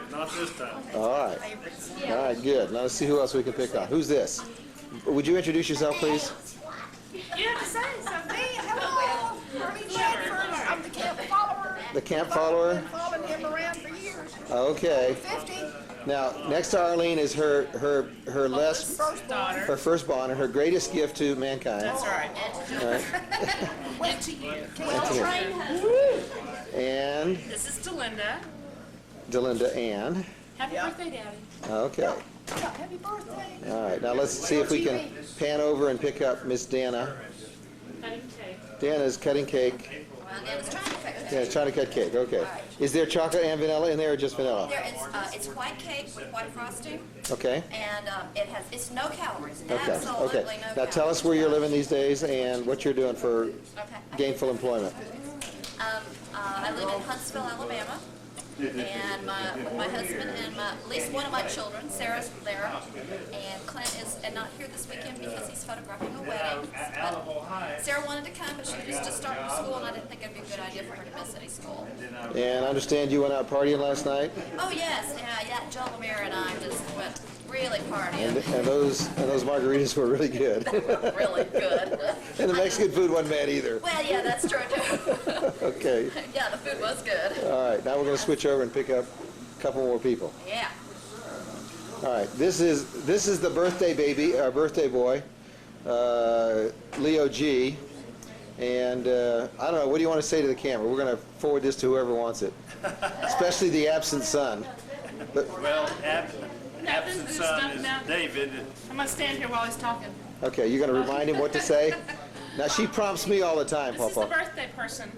Not this time. All right. All right, good. Now let's see who else we can pick on. Who's this? Would you introduce yourself, please? You have to say something. The camp follower? I've been following him around for years. Okay. 50. Now, next to Arleen is her Daughter. her firstborn, and her greatest gift to mankind. That's right. All right. Went to you. And This is Delinda. Delinda Ann. Happy birthday, Daddy. Okay. Happy birthday. All right. Now let's see if we can pan over and pick up Miss Dana. Cutting cake. Dana's cutting cake. Dana's trying to cut cake. Dana's trying to cut cake. Okay. Is there chocolate and vanilla in there, or just vanilla? It's white cake with white frosting, Okay. and it's no calories. Okay. Absolutely Okay. no Now calories. tell us where you're living these days and what you're doing for Okay. gainful employment. I live in Huntsville, Alabama, and with my husband and at least one of my children, Sarah's there, and Clint is not here this weekend because he's photographing a wedding. But Sarah wanted to come, but she was just starting school, and I didn't think it'd be a good idea for her to miss any school. And I understand you went out partying last night, Oh yes, yeah. Jon and LeMire and I just went really partying. and those margaritas were really good. Really good. And the Mexican food wasn't bad either. Well, yeah, that's true too. Okay. Yeah, the food was good. All right. Now we're going to switch over and pick up a couple more people. Yeah. All right. This is the birthday baby, our birthday boy, Leo G. And I don't know. What do you want to say to the camera? We're going to forward this to whoever wants it, especially the absent son. But, Well, absent son is David. I'm going to stand here while he's talking. okay. You're going to remind him what to say. Now she prompts me all the time, This is the Papa. birthday person.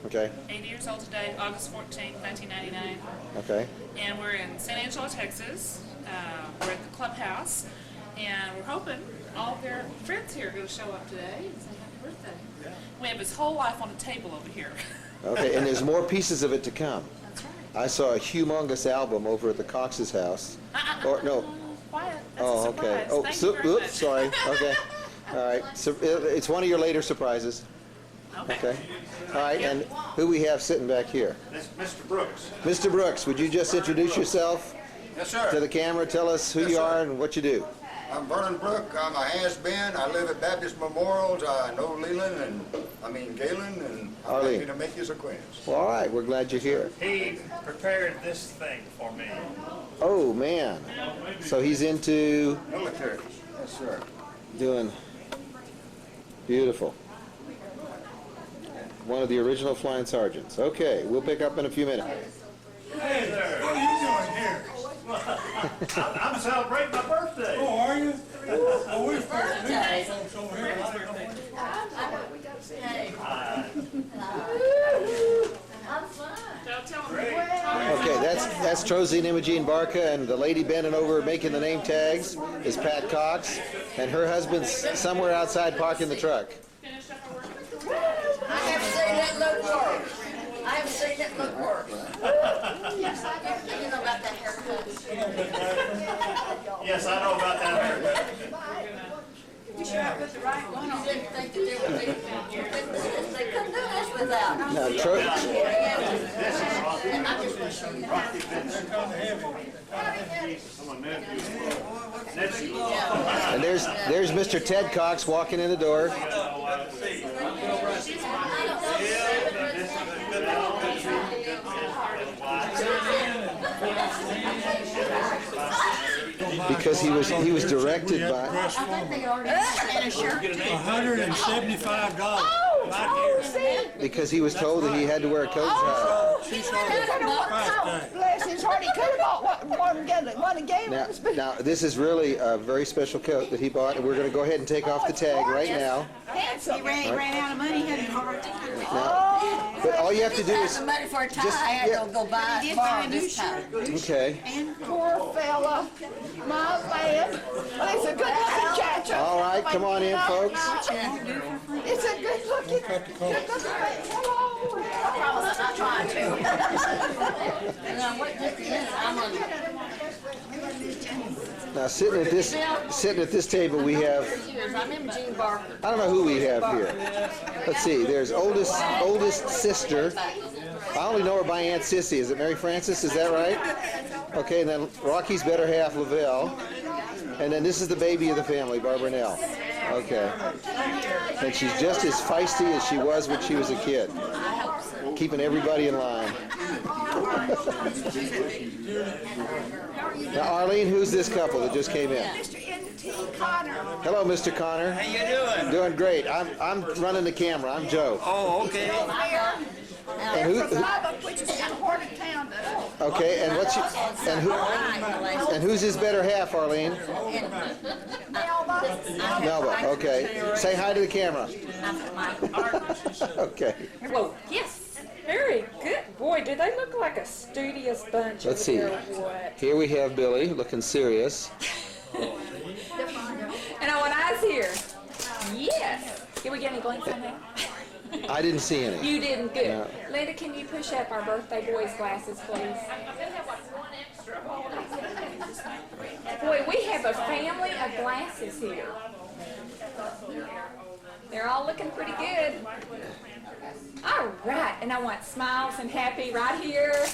Okay. 80 years old today, August 14th, 1999. Okay. And we're in San Angelo, Texas. We're at the clubhouse. And we're hoping all of their friends here are going to show up today and say happy birthday. We have his whole life on a table over here. Okay. And there's more pieces of it to come. That's right. I saw a humongous album over at the Cox's house. Or no. Quiet. That's a Oh, surprise. okay. Oh, Thank you very oops, much. sorry. Okay. All right. So it's one of your later surprises. Okay. All right. And who we have sitting back here? That's Mr. Brooks. Mr. Brooks, would you just introduce yourself Yes, sir. to the camera? Tell us who you are and what you do. I'm Vernon Brook. I'm a has-been. I live at Baptist Memorials. I know Galen and I'm Arleen. happy to make his acquaintance. Well, all right. We're glad you're here. He prepared this thing for me. Oh, man. So he's into Military. Yes, sir. doing beautiful. One of the original flying sergeants. Okay. We'll pick up in a few minutes. Hey there. What are you doing here? I'm celebrating my birthday. Oh, are you? Oh, we're Birthday. I'm fine. Okay, that's Trozy and Imogene Barca, and the lady bending over making the name tags is Pat Cox, and her husband's somewhere outside parking the truck. I have seen that look worse. I have seen that look worse. Yes, I do. You know about that haircut. Yes, I know about that haircut. You sure I put the right one on? You didn't think to do it. They couldn't do this without. Now, and there's Mr. Ted Cox walking in the door. Because he was directed by. $175. Because he was told that he had to wear a coat tie. Bless his heart, he could have bought one of Galen's. Now, this is really a very special coat that he bought, and we're going to go ahead and take off the tag right now. Handsome. He ran out of money, had a hard time. But all you have to do is the money for a tie. just- I had to go buy He it did buy tomorrow a new this time. okay. Poor fella. My man. Well, it's a good looking jacket. All right, come on in, folks. It's a good looking Hello. I promise I'm not trying to. Now, sitting at this table, we have. I'm Imogene Barker. I don't know who we have here. Let's see. There's oldest sister. I only know her by Aunt Sissy. Is it Mary Frances? Is that right? Okay, and then Rocky's better half, Lavelle. And then this is the baby of the family, Barbara Nell. Okay. And she's just as feisty as she was when she was a kid. Keeping everybody in line. Now, Arleen, who's this couple that just came in? Mr. N.T. Connor. Hello, Mr. Connor. How you doing? Doing great. I'm running the camera. I'm Joe. Oh, okay. And who? From Lubbock, which is in Hortown. Okay, and what's your, and who's his better half, Arleen? Melba. Okay. Say hi to the camera. Okay. Well, yes. Very good. Boy, do they look like a studious bunch. Let's see. What? Here we have Billy looking serious. And I want eyes here. Yes. Did we get any blinks on that? I didn't see any. You didn't. Good. No. Linda, can you push up our birthday boy's glasses, please? Boy, we have a family of glasses here. They're all looking pretty good. All right, and I want smiles and happy right here.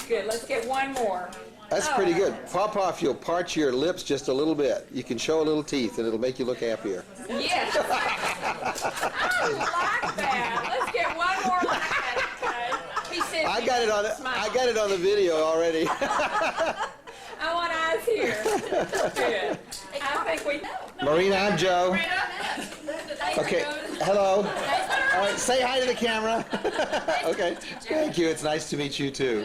Good, let's get one more. That's pretty good. Papa, if you'll part your lips just a little bit, you can show a little teeth and it'll make you look happier. Yes. I like that. Let's get one more like that, okay? He said I got it on the video already. I want eyes here. Good. I think we know. Marina, I'm Joe. Okay, hello. All right, say hi to the camera. Okay, thank you. It's nice to meet you too.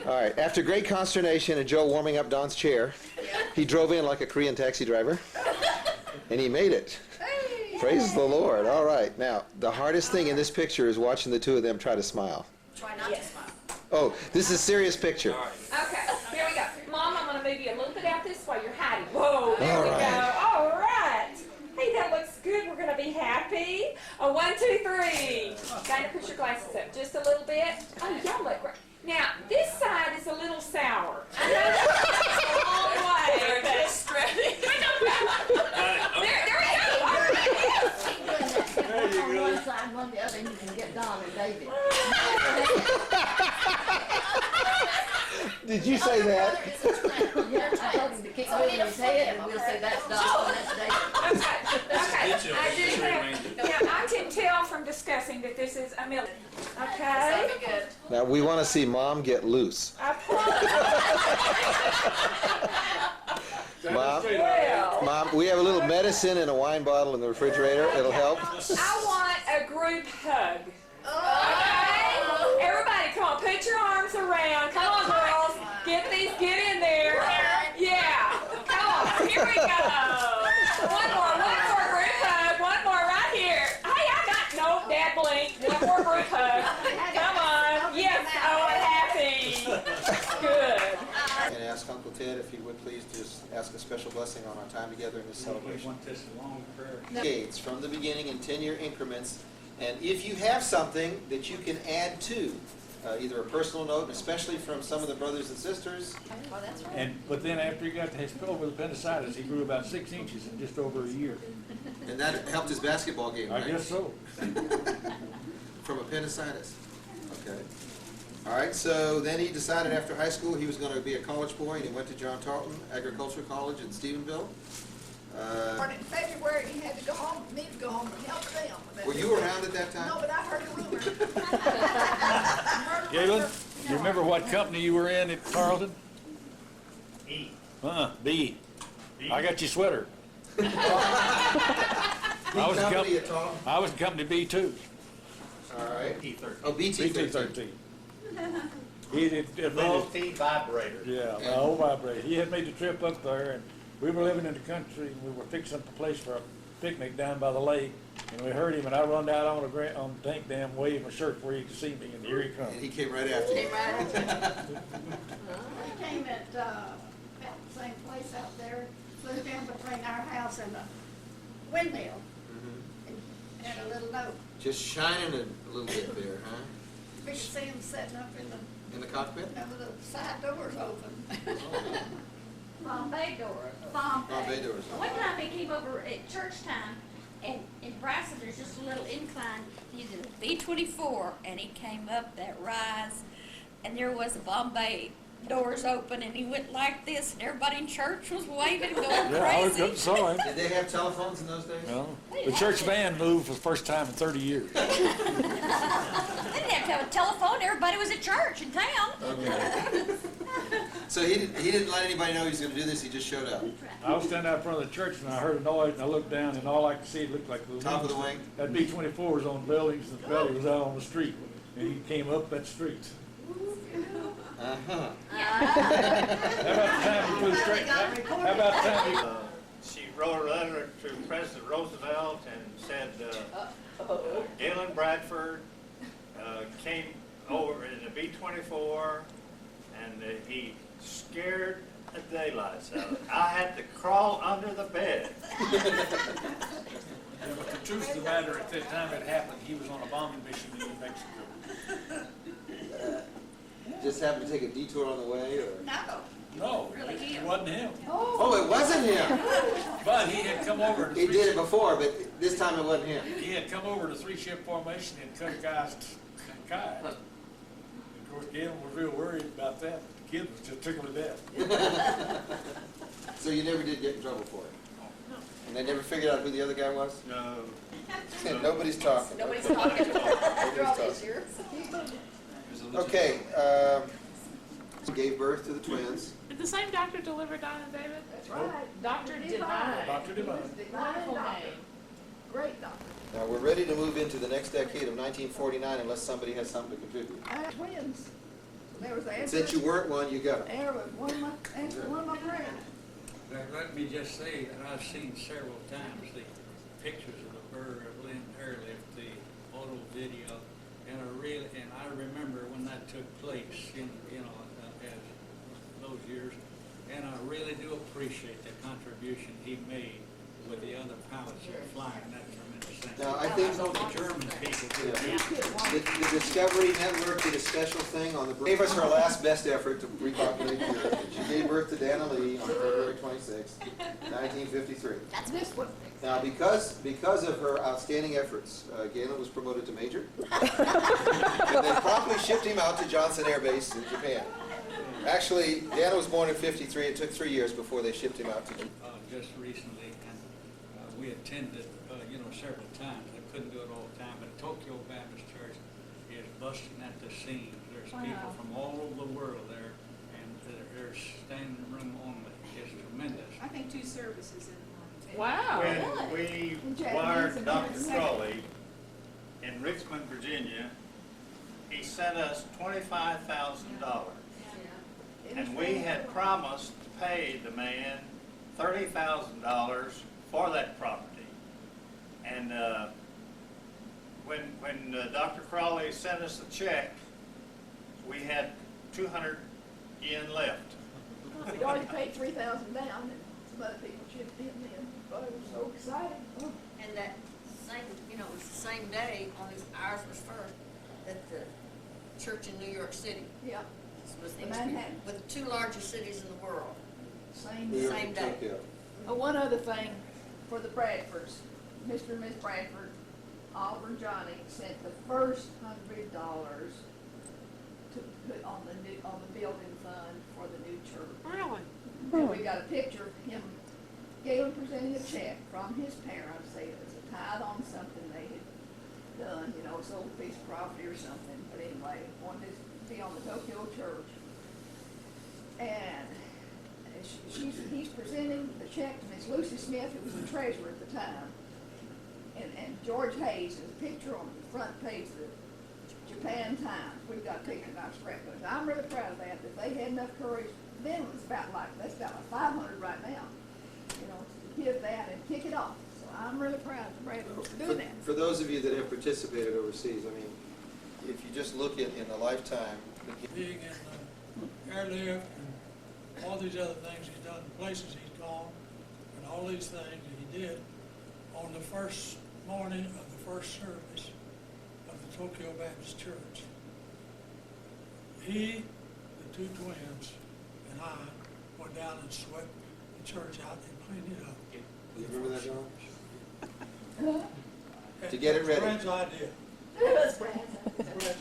All right, after great consternation and Joe warming up Don's chair, he drove in like a Korean taxi driver, and he made it. Praise the Lord. All right, now, the hardest thing in this picture is watching the two of them try to smile. Try not to smile. Oh, this is a serious picture. Okay, here we go. Mom, I'm going to move you a little bit out this way. You're hiding. Whoa, there All we right. go. All right. Hey, that looks good. We're going to be happy. 1, 2, 3. Got to push your glasses up just a little bit. Oh, y'all look great. Now, this side is a little sour. I know that's a long way. But just ready. There we go. On one side, one the other, and you can get Don and David. Did you say that? Yeah, I told him to keep moving his head, and we'll say that's Don and that's David. Okay, I do have, now I can tell from discussing that this is a milk. Okay? Now, we want to see Mom get loose. I Mom, Well, Mom, we have a little medicine in a wine bottle in the refrigerator. It'll help. I want a group hug. Okay? Everybody, come on, put your arms around. Come on, girls. Get in there. Yeah. Come on, here we go. One more group hug. One more right here. Hey, I got no dad blink. One more group hug. Come on. Yes, oh, I'm happy. Good. And ask Uncle Ted if he would please just ask a special blessing on our time together in this celebration. Decades from the beginning in 10-year increments, and if you have something that you can add to, either a personal note, and especially from some of the brothers and sisters. Oh, that's right. But then after he got his spill with appendicitis, he grew about 6 inches in just over a year. And that helped his basketball game, right? I guess so. From appendicitis. Okay. All right, so then he decided after high school he was going to be a college boy, and he went to John Tarleton Agricultural College in Stephenville. But in February, he had to go home, me to go home and help them. Were you around at that time? No, but I heard a rumor. Galen, you remember what company you were in at Tarleton? E. B. I got your sweater. I was in company B too. All right. BT-13. Oh, BT-13. He did Multi-vibrator. Yeah, my old vibrator. He had made the trip up there, and we were living in the country, and we were fixing up a place for a picnic down by the lake, and we heard him, and I run out on the tank dam, waving my shirt where he could see me, and here he comes. And he came right after you. He came at the same place out there, flew down between our house and the windmill, and had a little note. Just shining a little bit there, huh? We could see him sitting up in the cockpit? No, the side doors open. Bombay doors. Bombay doors. One time he came over at church time, and in Bryson there's just a little incline. He's in B-24, and he came up that rise, and there was a Bombay doors open, and he went like this, and everybody in church was waving and going Yeah, I was crazy. up saw him. Did they have telephones in those days? No. The church van moved for the first time in 30 years. They didn't have to have a telephone. Everybody was at church in town. Okay. So he didn't let anybody know he was going to do this. He just showed up. I was standing out front of the church and I heard a noise and I looked down and all I could see it looked like the Top of the wing? That B-24 was on buildings and the belly was out on the street. And he came up that street. Uh-huh. How about the time you flew straight? How about the time you... She wrote a letter to President Roosevelt and said, Galen Bradford came over in the B-24 and he scared the daylights out of it. I had to crawl under the bed. Yeah, but the truth of the matter, at that time it happened, he was on a bombing mission in New Mexico. Just happened to take a detour on the way, or? No, it wasn't him. Oh, it wasn't him. But he had come over to He did it before, but this time it wasn't him. He had come over to three-ship formation and cut a guy's kite. Of course, Galen was real worried about that. The kid was just tickled to death. So you never did get in trouble for it? No. And they never figured out who the other guy was? No. Nobody's talking. Nobody's Okay. talking. Nobody's All talking. these years. Okay, gave birth to the twins. Did the same doctor deliver Don and David? That's right. Dr. Divine. Dr. Divine. Wonderful name. Great doctor. Now, we're ready to move into the next decade of 1949 unless somebody has something to contribute. Twins. There was the Since you weren't one, you got it. There was one of my friends. Now, let me just say that I've seen several times the pictures of the bird of Lynn Airlift, the photo video, and I remember when that took place in as those years, and I really do appreciate the contribution he made with the other pilots that were flying that tremendous thing. Now, I think know the German people did. the Discovery Network did a special thing on the gave us her last best effort to repopulate Europe. She gave birth to Dana Lee on February 26, 1953. That's this one. Now, because of her outstanding efforts, Galen was promoted to major, and then promptly shipped him out to Johnson Air Base in Japan. Actually, Dana was born in '53. It took 3 years before they shipped him out to Japan. Just recently, and we attended, several times. I couldn't do it all the time, but Tokyo Baptist Church is busting at the seams. There's people from all over the world there, and their standing room only is tremendous. I think 2 services in one. Wow. When we wired Dr. Crawley in Richmond, Virginia, he sent us $25,000. And we had promised to pay the man $30,000 for that property. And when Dr. Crawley sent us the check, we had 200 yen left. We already paid $3,000 down, and some other people chipped in then. But it was so exciting. Oh. And that same, it was the same day, only ours was first, that the church in New York City. Yeah. Was the Manhattan. with the 2 largest cities in the world. Same day. One other thing for the Bradfords, Mr. and Miss Bradford, Oliver and Johnny sent the first $100 to put on the building fund for the new church. Really? And we got a picture of him, Galen presenting a check from his parents, saying it was a tithe on something they had done, sold a piece of property or something. But anyway, wanted to be on the Tokyo church. And he's presenting the check to Miss Lucy Smith, who was the treasurer at the time. And George Hayes, there's a picture on the front page of the Japan Times. We've got a picture of our scrapbooks. I'm really proud of that. If they had enough courage, then it was that's about like 500 right now, to give that and kick it off. So I'm really proud of the Bradfords for doing that. For those of you that have participated overseas, I mean, if you just look in a lifetime. Being in airlift and all these other things he's done, places he's gone, and all these things that he did on the first morning of the first service of the Tokyo Baptist Church. He, the 2 twins, and I went down and swept the church out and cleaned it up. You remember that, John? To get it ready. Fred's idea. Fred's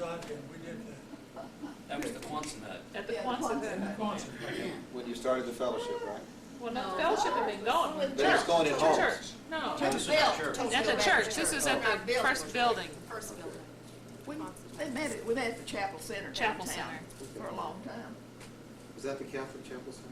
idea. We did that. That was the Quonset hut. At the Quonset hut. When you started the fellowship, right? Well, no, the fellowship had been going. But it was going in homes. Church. No. This is at the church. At the church. This is at the first building. First building. We met at the Chapel Center Chapel downtown Center. for a long time. Was that the Catholic chapel sign?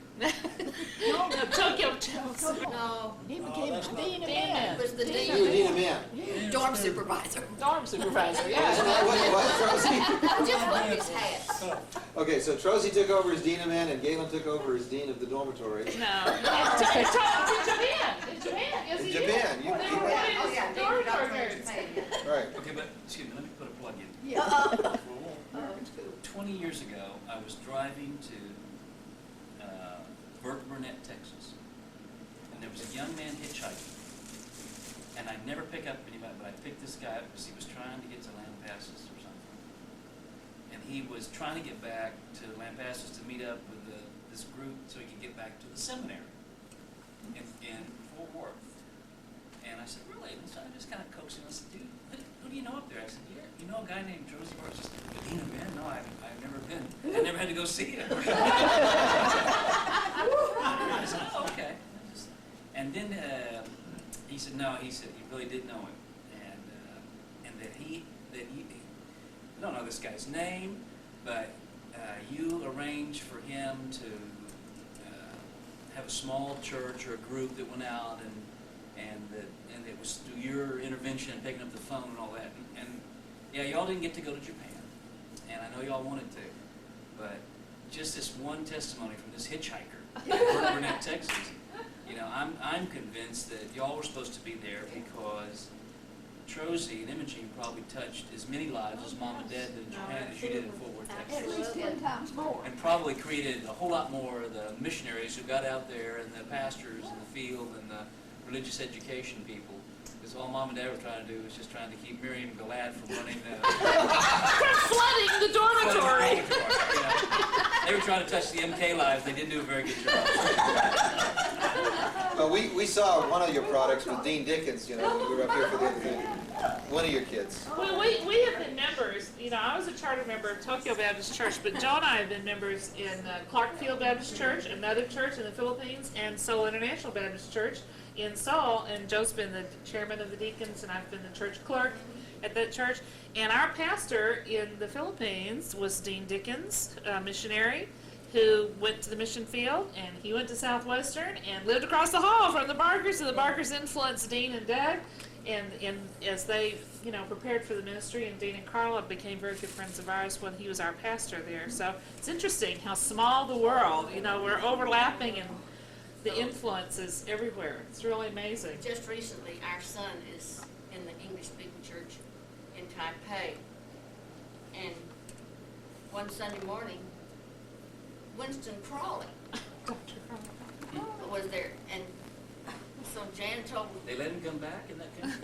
No, Tokyo Chapel. No. He Oh, became that's the not- dean of He men. was the dean. You were dean of men. Dorm supervisor. Dorm supervisor, Isn't that what it was, Trozy? Just one of his hats. Okay, so Trozy took over as dean of men, and Galen took over as dean of the dormitory. No. In Japan. In Japan. Yes, In he Japan, did. you- They you were went- one of his dormitory parents. Right. Okay, but excuse me, let me put a plug in. Yeah. 20 years ago, I was driving to Burnett, Texas, and there was a young man hitchhiking. And I'd never pick up anybody, but I picked this guy up because he was trying to get to Lampasas or something. And he was trying to get back to Lampasas to meet up with this group so he could get back to the seminary in Fort Worth. And I said, really? And so I just kind of coaxed him. I said, dude, who do you know up there? I said, yeah, you know a guy named Josie Morris? Just, you know, man, no, I've never been. I never had to go see him. I said, oh, okay. And then he said, no, he said he really did know him. And that he, I don't know this guy's name, but you arranged for him to have a small church or a group that went out and it was through your intervention and picking up the phone and all that. And yeah, y'all didn't get to go to Japan, and I know y'all wanted to, but just this one testimony from this hitchhiker in Burnett, Texas, you know, I'm convinced that y'all were supposed to be there because Trozy and Imogene probably touched as many lives as Mom and Dad did in Japan as you did in Fort Worth, Texas. At least 10 times more. And probably created a whole lot more of the missionaries who got out there and the pastors in the field and the religious education people. Because all Mom and Dad were trying to do was just trying to keep Miriam Galad from running From flooding the dormitory. They were trying to touch the MK lives. They didn't do a very good job. Well, we saw one of your products with Dean Dickens, you know, when we were up here for the other thing. One of your kids. Well, we have been members. You know, I was a charter member of Tokyo Baptist Church, but Joe and I have been members in Clarkfield Baptist Church, another church in the Philippines, and Seoul International Baptist Church in Seoul. And Joe's been the chairman of the deacons, and I've been the church clerk at that church. And our pastor in the Philippines was Dean Dickens, a missionary, who went to the mission field, and he went to Southwestern and lived across the hall from the Barkers, and the Barkers influenced Dean and Doug. And as they, you know, prepared for the ministry, and Dean and Carla became very good friends of ours when he was our pastor there. So it's interesting how small the world, you know, we're overlapping and the influence is everywhere. It's really amazing. Just recently, our son is in the English-speaking church in Taipei. And one Sunday morning, Winston Crawley was there. And so Jan told him. They let him come back in that country?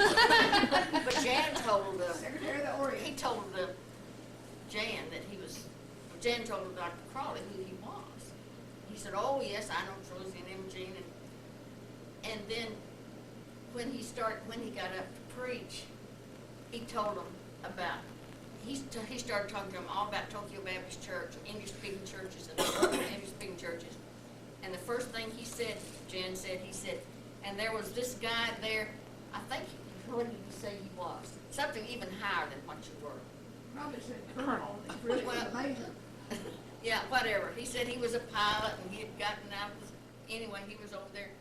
But Jan told Secretary of the Orient. he told Jan that he was, Jan told Dr. Crawley who he was. He said, oh yes, I know Trozy and Imogene. And then when he got up to preach, he told them about, he started talking to them all about Tokyo Baptist Church, English-speaking churches, and English-speaking churches. And the first thing he said, Jan said, he said, and there was this guy there, I think, what did he say he was? Something even higher than what you were. Probably said colonel. It's really amazing. Yeah, whatever. He said he was a pilot and he had gotten out. Anyway, he was over there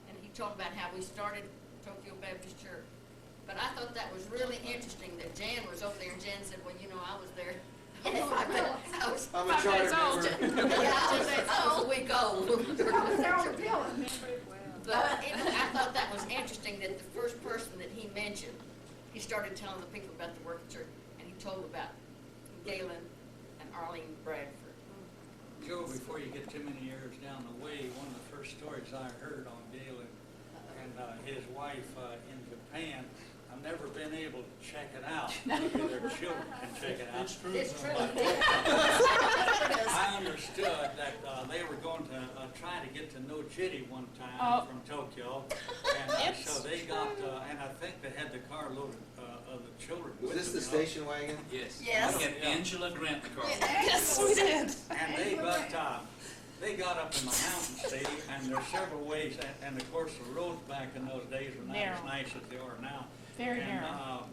and he told about how we started Tokyo Baptist Church. But I thought that was really interesting that Jan was over there, and Jan said, well, you know, I was there. I'm a 5 charter days old. member. Yeah, I was a week old. But I thought that was interesting that the first person that he mentioned, he started telling the people about the work of church, and he told about Galen and Arleen Bradford. Joe, before you get too many years down the way, one of the first stories I heard on Galen and his wife in Japan, I've never been able to check it out. Maybe their children can check it out. It's true. It's true. I understood that they were going to try to get to Nojiri one time from Tokyo, and so they got, and I think they had the car loaded of the children. Was this the station wagon? Yes. Yes. We had Angela Grant in the car. Yes, we did. And they got up in the mountains, see, and there's several ways, and of course the roads back in those days were not as nice as they are now. Very and, narrow.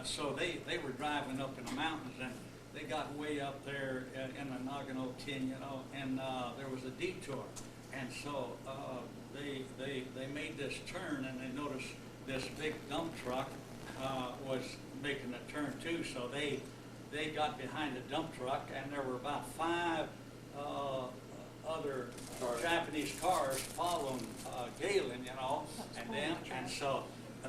So they were driving up in the mountains, and they got way up there in the Nagano King, you know, and there was was a detour. And so they made this turn, and they noticed this big dump truck was making a turn too. So they got behind the dump truck, and there were about 5 other Japanese cars following Galen, and so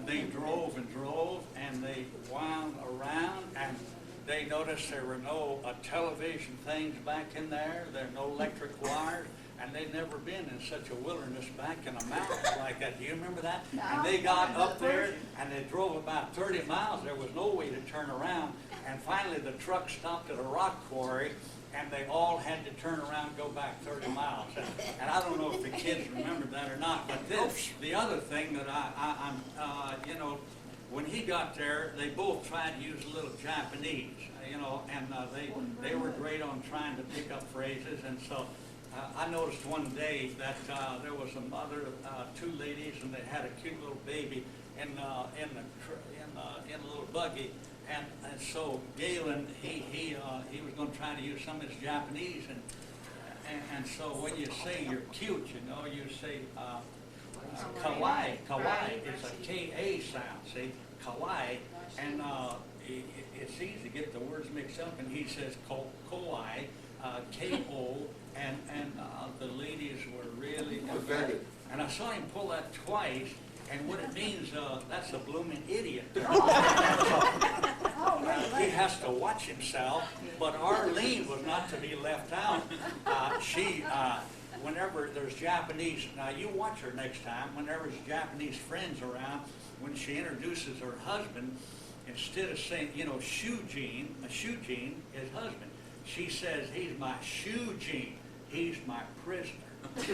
they drove and drove, and they wound around, and they noticed there were no television things back in there. There were no electric wires, and they'd never been in such a wilderness back in a mountain like that. Do you remember that? No. And they got up there, and they drove about 30 miles. There was no way to turn around, and finally the truck stopped at a rock quarry, and they all had to turn around and go back 30 miles. And I don't know if the kids remember that or not, but the other thing that I'm when he got there, they both tried to use a little Japanese, and they were great on trying to pick up phrases. And so I noticed one day that there was a mother, 2 ladies, and they had a cute little baby in a little buggy. And so Galen, he was going to try to use some of his Japanese, and so when you say you're cute, you say kawaii. Kawaii. It's a K-A sound, see, kawaii, and it's easy to get the words mixed up. And he says kawaii, K-O, and the ladies were really offended. And I saw him pull that twice. And what it means, that's a blooming idiot. He has to watch himself. But Arleen was not to be left out. Whenever there's Japanese, now you watch her next time, whenever there's Japanese friends around, when she introduces her husband, instead of saying, Shujin, his husband, she says, he's my Shujin, he's my prisoner. So they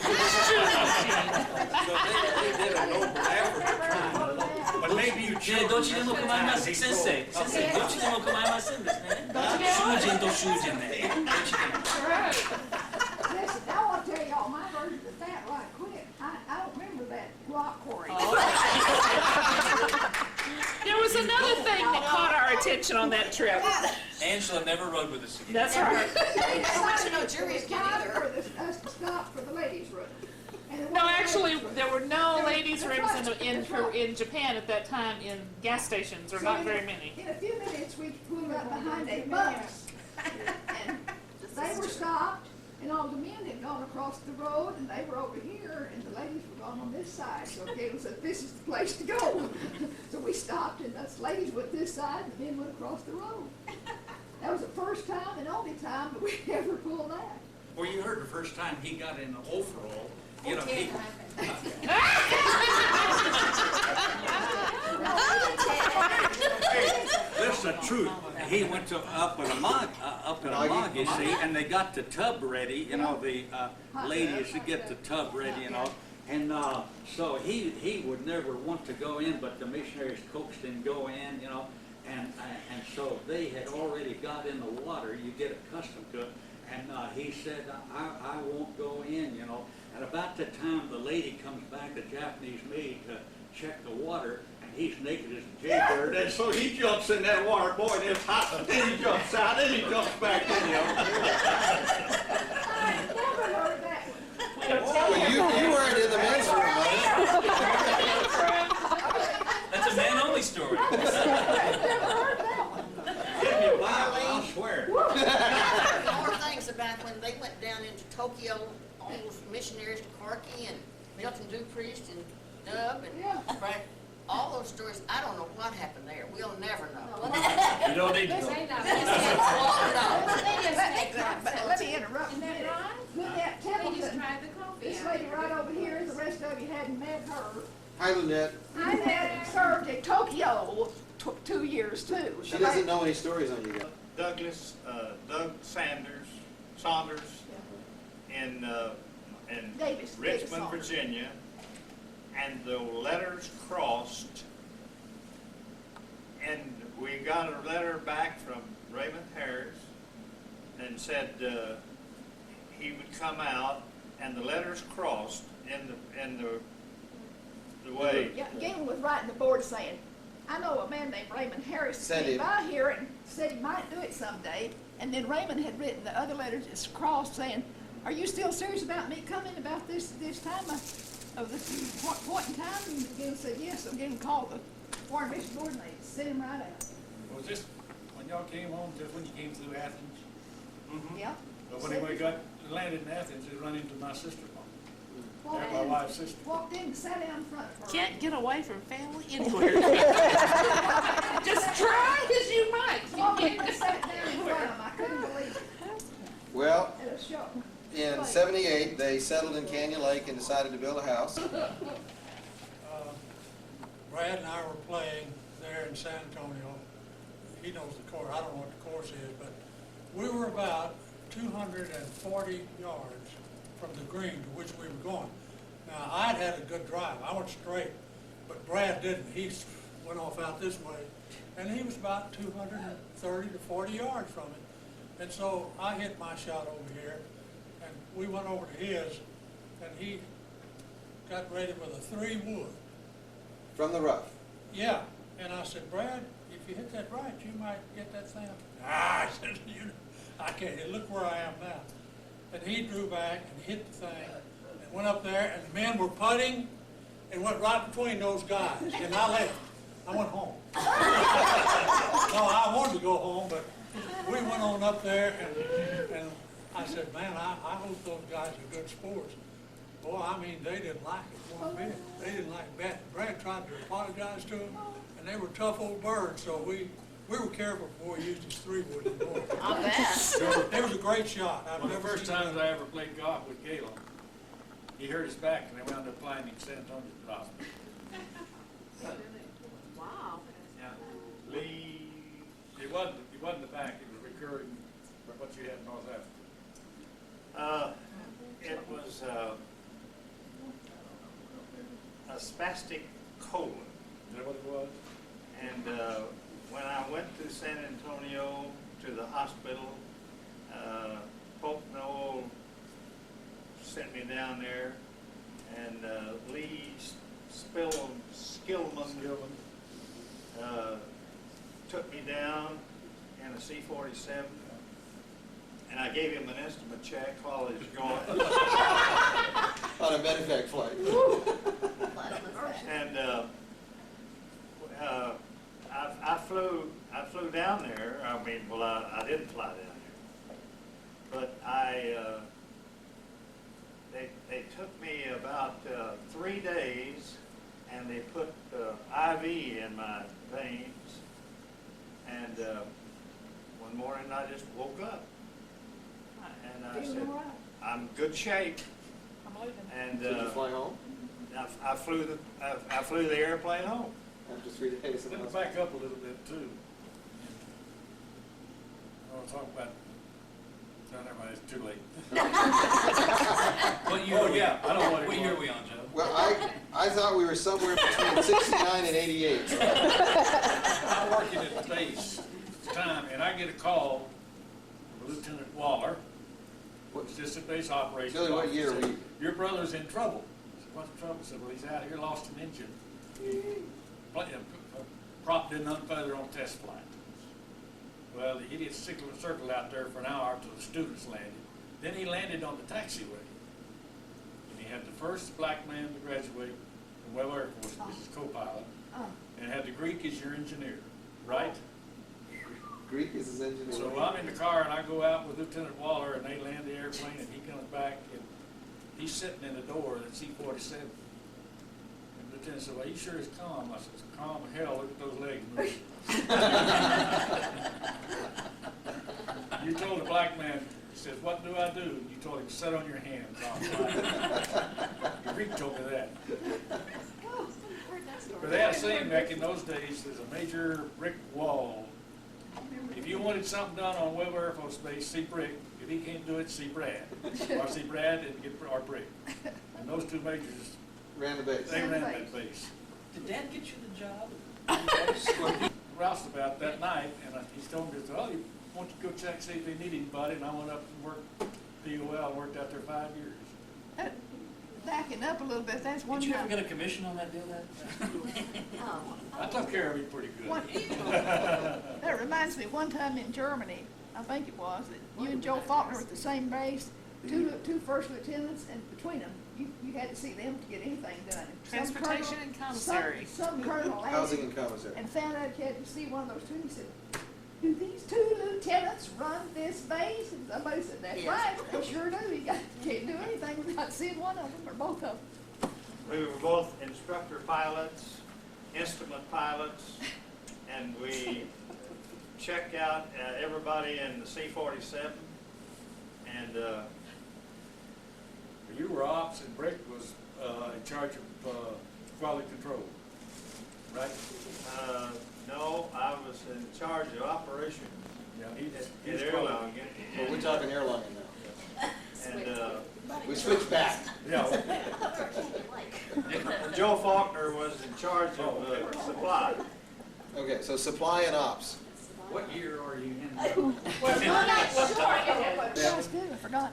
did a noble effort to try. But maybe you children... どっちでも構いません。先生、どっちでも構いませんですね。囚人と囚人ね。どっちでも。Listen, I want to tell y'all my version of that right quick. I don't remember that rock quarry. There was another thing that caught our attention on that trip. Angela never rode with us again. That's right. Stop for the ladies' room. No, actually, there were no ladies' rooms in Japan at that time in gas stations, or not very many. In a few minutes, we pulled up behind a bus, and they were stopped, and all the men had gone across the road, and they were over here, and the ladies were gone on this side. So Galen said, "This is the place to go." So we stopped, and us ladies went this side, and the men went across the road. That was the first time and only time that we ever pulled that. Well, you heard the first time he got in the overall. That's the truth. He went up in a mug, you see, and they got the tub ready. The ladies would get the tub ready, and so he would never want to go in, but the missionaries coaxed him to go in, and so they had already got in the water. You get accustomed to it. And he said, I won't go in, And about the time the lady comes back, the Japanese maid, to check the water, and he's naked as a jaybird, and so he jumps in that water. Boy, it's hot, and then he jumps out, and he jumps back in, I never heard that one. Well, you weren't in the men's room, That's a man-only story. I never heard that one. Give me a Bible, I'll swear. More things about when they went down into Tokyo, all those missionaries to Corky and Milton Dupriest and Dub and Frank, all those stories. I don't know what happened there. We'll never know. You don't need to know. Let me interrupt you. Lynette Templeton, this lady right over here, the rest of you hadn't met her. Hi, Lynette. I served in Tokyo 2 years too. She doesn't know any stories on you yet. Doug Saunders in Richmond, Virginia, and the letters crossed, and we got a letter back from Raymond Harris and said he would come out, and the letters crossed in the way. Yeah, Galen was writing the board saying, I know a man named Raymond Harris came by here and said he might do it someday. And then Raymond had written the other letters just crossed saying, Are you still serious about me coming about this time of this point in time? And Galen said, yes. So Galen called the Foreign Mission Board and they sent him right out. Was this when y'all came home, just when you came through Athens? Mm-hmm. Yeah. But when we landed in Athens, we run into my sister-in-law. Walked My in, wife's sister. Walked in and sat down in front of her. Can't get away from family anywhere. Just try as you might. Walked in and sat down in front of him. I couldn't believe it. Well, It was shock. in '78, they settled in Canyon Lake and decided to build a house. Brad and I were playing there in San Antonio. He knows the course. I don't know what the course is, but we were about 240 yards from the green to which we were going. Now, I'd had a good drive. I went straight, but Brad didn't. He went off out this way, and he was about 230 to 40 yards from it. And so I hit my shot over here, and we went over to his, and he got ready with a 3-wood. From the rough. Yeah, and I said, Brad, if you hit that right, you might get that thing. I said, I can't hit. Look where I am now. And he drew back and hit the thing and went up there, and the men were putting and went right between those guys. And I left. I went home. No, I wanted to go home, but we went on up there, and I said, man, I hope those guys are good sports. Boy, I mean, they didn't like it one bit. They didn't like that. Brad tried to apologize to them, and they were tough old birds, so we were careful before we used his 3-wood anymore. I bet. It was a great shot. One of the first times I ever played golf with Galen, he hurt his back, and they wound up flying him to San Antonio to the hospital. Wow. Yeah. Lee, it wasn't the back, it was recurring from what you had in North Africa. It was a spastic colon. Is that what it was? And when I went to San Antonio to the hospital, Pope Noel sent me down there, and Lee Skillman took me down in a C-47, and I gave him an estimate check while he was going. On a medevac flight. And I flew down there. I mean, well, I didn't fly down there, but they took me about 3 days, and they put IV in my veins. And one morning I just woke up, and I said, "I'm in good shape." And Did you fly home? I flew the airplane home. After 3 days. Let me back up a little bit too. I want to talk about. No, never mind. It's too late. What year? Oh yeah, I don't want to. What year are we on, Joe? Well, I thought we were somewhere between 69 and 88. I'm working at the base at the time, and I get a call from Lieutenant Waller, Assistant Base Operations. Billy, what year Officer, were you? Your brother's in trouble. I said, what's the trouble? I said, well, he's out here, lost an engine. Prop didn't unfeather on test flight. Well, the idiot circled out there for an hour till the students landed. Then he landed on the taxiway. And he had the first black man to graduate from Well Air Force as his co-pilot. And had the Greek as your engineer, right? Greek is his engineer. So I'm in the car, and I go out with Lieutenant Waller, and they land the airplane, and he comes back, and he's sitting in the door of the C-47. And the lieutenant said, well, he sure is calm. I said, calm hell, look at those legs move. You told the black man, he says, what do I do? And you told him, sit on your hands. The Greek told me that. But they had a saying back in those days, there's a major brick wall. If you wanted something done on Webb Air Force Base, see Brick. If he can't do it, see Brad. Or see Brad and get our Brick. And those two majors ran the base. They ran that base. Did Dad get you the job? Roused about that night, and he told me, well, you want you to go check, see if they need anybody, and I went up and worked DOL, worked out there 5 years. Backing up a little bit, that's one Did you time. ever get a commission on that deal? I took care of him pretty good. That reminds me, one time in Germany, I think it was, that you and Joe Faulkner were at the same base, two first lieutenants, and between them, you had to see them to get anything done. Transportation and commissary. Some colonel Housing and commissary. and found out you had to see one of those two, and he said, "Do these two lieutenants run this base?" And somebody said, "That's right, they sure do. You can't do anything without seeing one of them or both of them." We were both instructor pilots, instrument pilots, and we checked out everybody in the C-47, and You were ops and Brick was in charge of quality control, right? no, I was in charge of operations. Yeah, In airline. Well, we're talking airline now. And We switched back. Yeah. Joe Faulkner was in charge of supply. Okay, so supply and ops. What year are you in? Well, we're not sure. That's good, I forgot.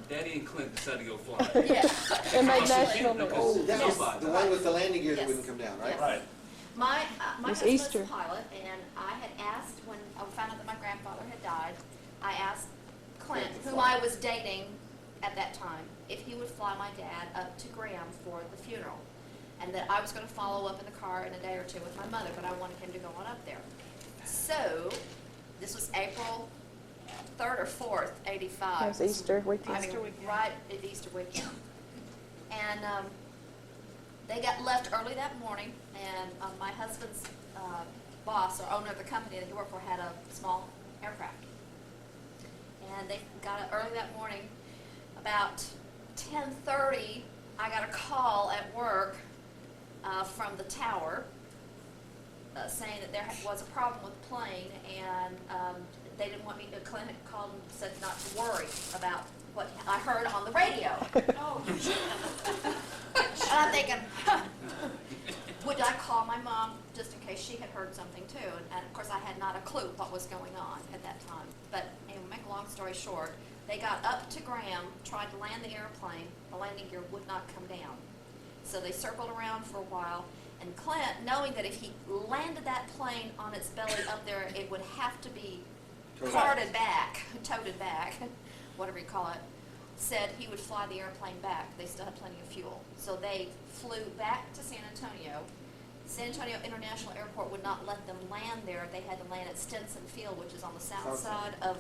Daddy and Clint decided to go fly. Yeah. They made national No, Oh, that was nobody. the one with the landing gear that Yes. wouldn't come down, right? Yes. Right. My It's husband Easter. was a pilot, and I had asked, when I found out that my grandfather had died, I asked Clint, whom I was dating at that time, if he would fly my dad up to Graham for the funeral. And that I was going to follow up in the car in a day or two with my mother, but I wanted him to go on up there. So, this was April 3rd or 4th, 85. That was Easter weekend. I mean, right at Easter weekend. And they got left early that morning, and my husband's boss, or owner of the company that he worked for, had a small aircraft. And they got up early that morning. About 10:30, I got a call at work from the tower saying that there was a problem with the plane, and they didn't want me to. Clint had called and said not to worry about what I heard on the radio. Oh. And I'm thinking, would I call my mom just in case she had heard something too? And of course, I had not a clue what was going on at that time. But anyway, make a long story short, they got up to Graham, tried to land the airplane. The landing gear would not come down. So they circled around for a while. And Clint, knowing that if he landed that plane on its belly up there, it would have to be toted back, whatever you call it, said he would fly the airplane back. They still had plenty of fuel. So they flew back to San Antonio. San Antonio International Airport would not let them land there. They had to land at Stinson Field, which is on the south side of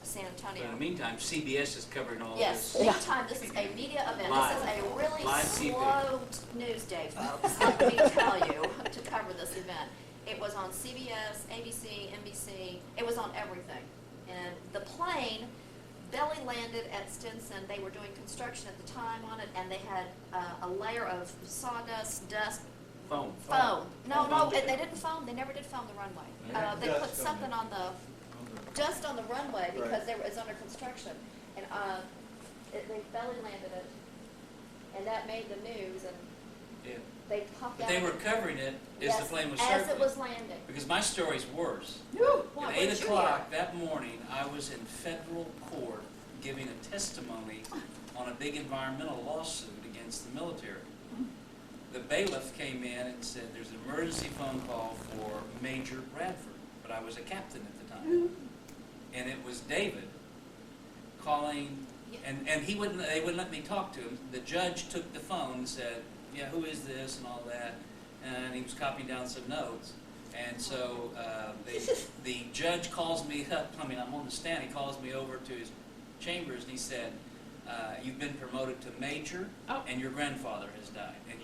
San Antonio. But in the meantime, CBS is covering all Yes, this. meantime, this is a media event. Live. This is a really Live TV. slow news day, folks, let me tell you, to cover this event. It was on CBS, ABC, NBC, it was on everything. And the plane belly landed at Stinson. They were doing construction at the time on it, and they had a layer of sawdust, dust, Foam. No, they didn't foam. They never did foam the runway. They put something on the dust on the runway because it was under construction, and they belly landed it, and that made the news. And Yeah. they popped But out. they were covering it as the plane was circling. As it was landing. Because my story's worse. Why, At what 8 did you o'clock that morning, I was in federal court giving a testimony on a big environmental lawsuit against the military. The bailiff came in and said, there's an emergency phone call for Major Bradford, but I was a captain at the time. And it was David calling, and they wouldn't let me talk to him. The judge took the phone and said, yeah, who is this and all that, and he was copying down some notes. And so the judge calls me up, I'm on the stand, he calls me over to his chambers and he said, you've been promoted to major and your grandfather has died and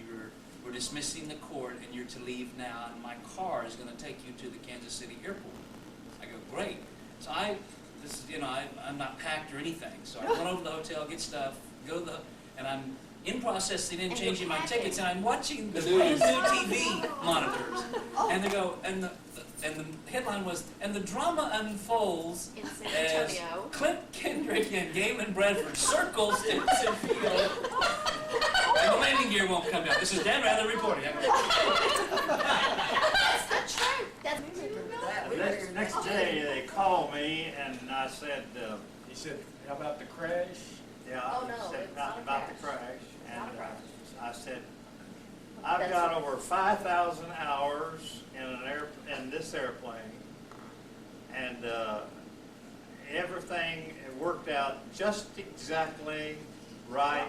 we're dismissing the court and you're to leave now and my car is going to take you to the Kansas City airport. I go, great. So I'm not packed or anything. So I run over to the hotel, get stuff, go to and I'm in processing and changing my tickets, and I'm watching the brand new TV monitors. And they go, and the headline was, and the drama unfolds In San as Antonio. Clint Kendrick and Galen Bradford circle Stinson Field, and the landing gear won't come down. This is Dan Rather reporting. That's not true. That's The next day, they called me, and I said, he said, how about the crash? Yeah, Oh, no, he said it's not a about the crash. crash. And Not a crash. I said, I've got over 5,000 hours in this airplane, and everything it worked out just exactly right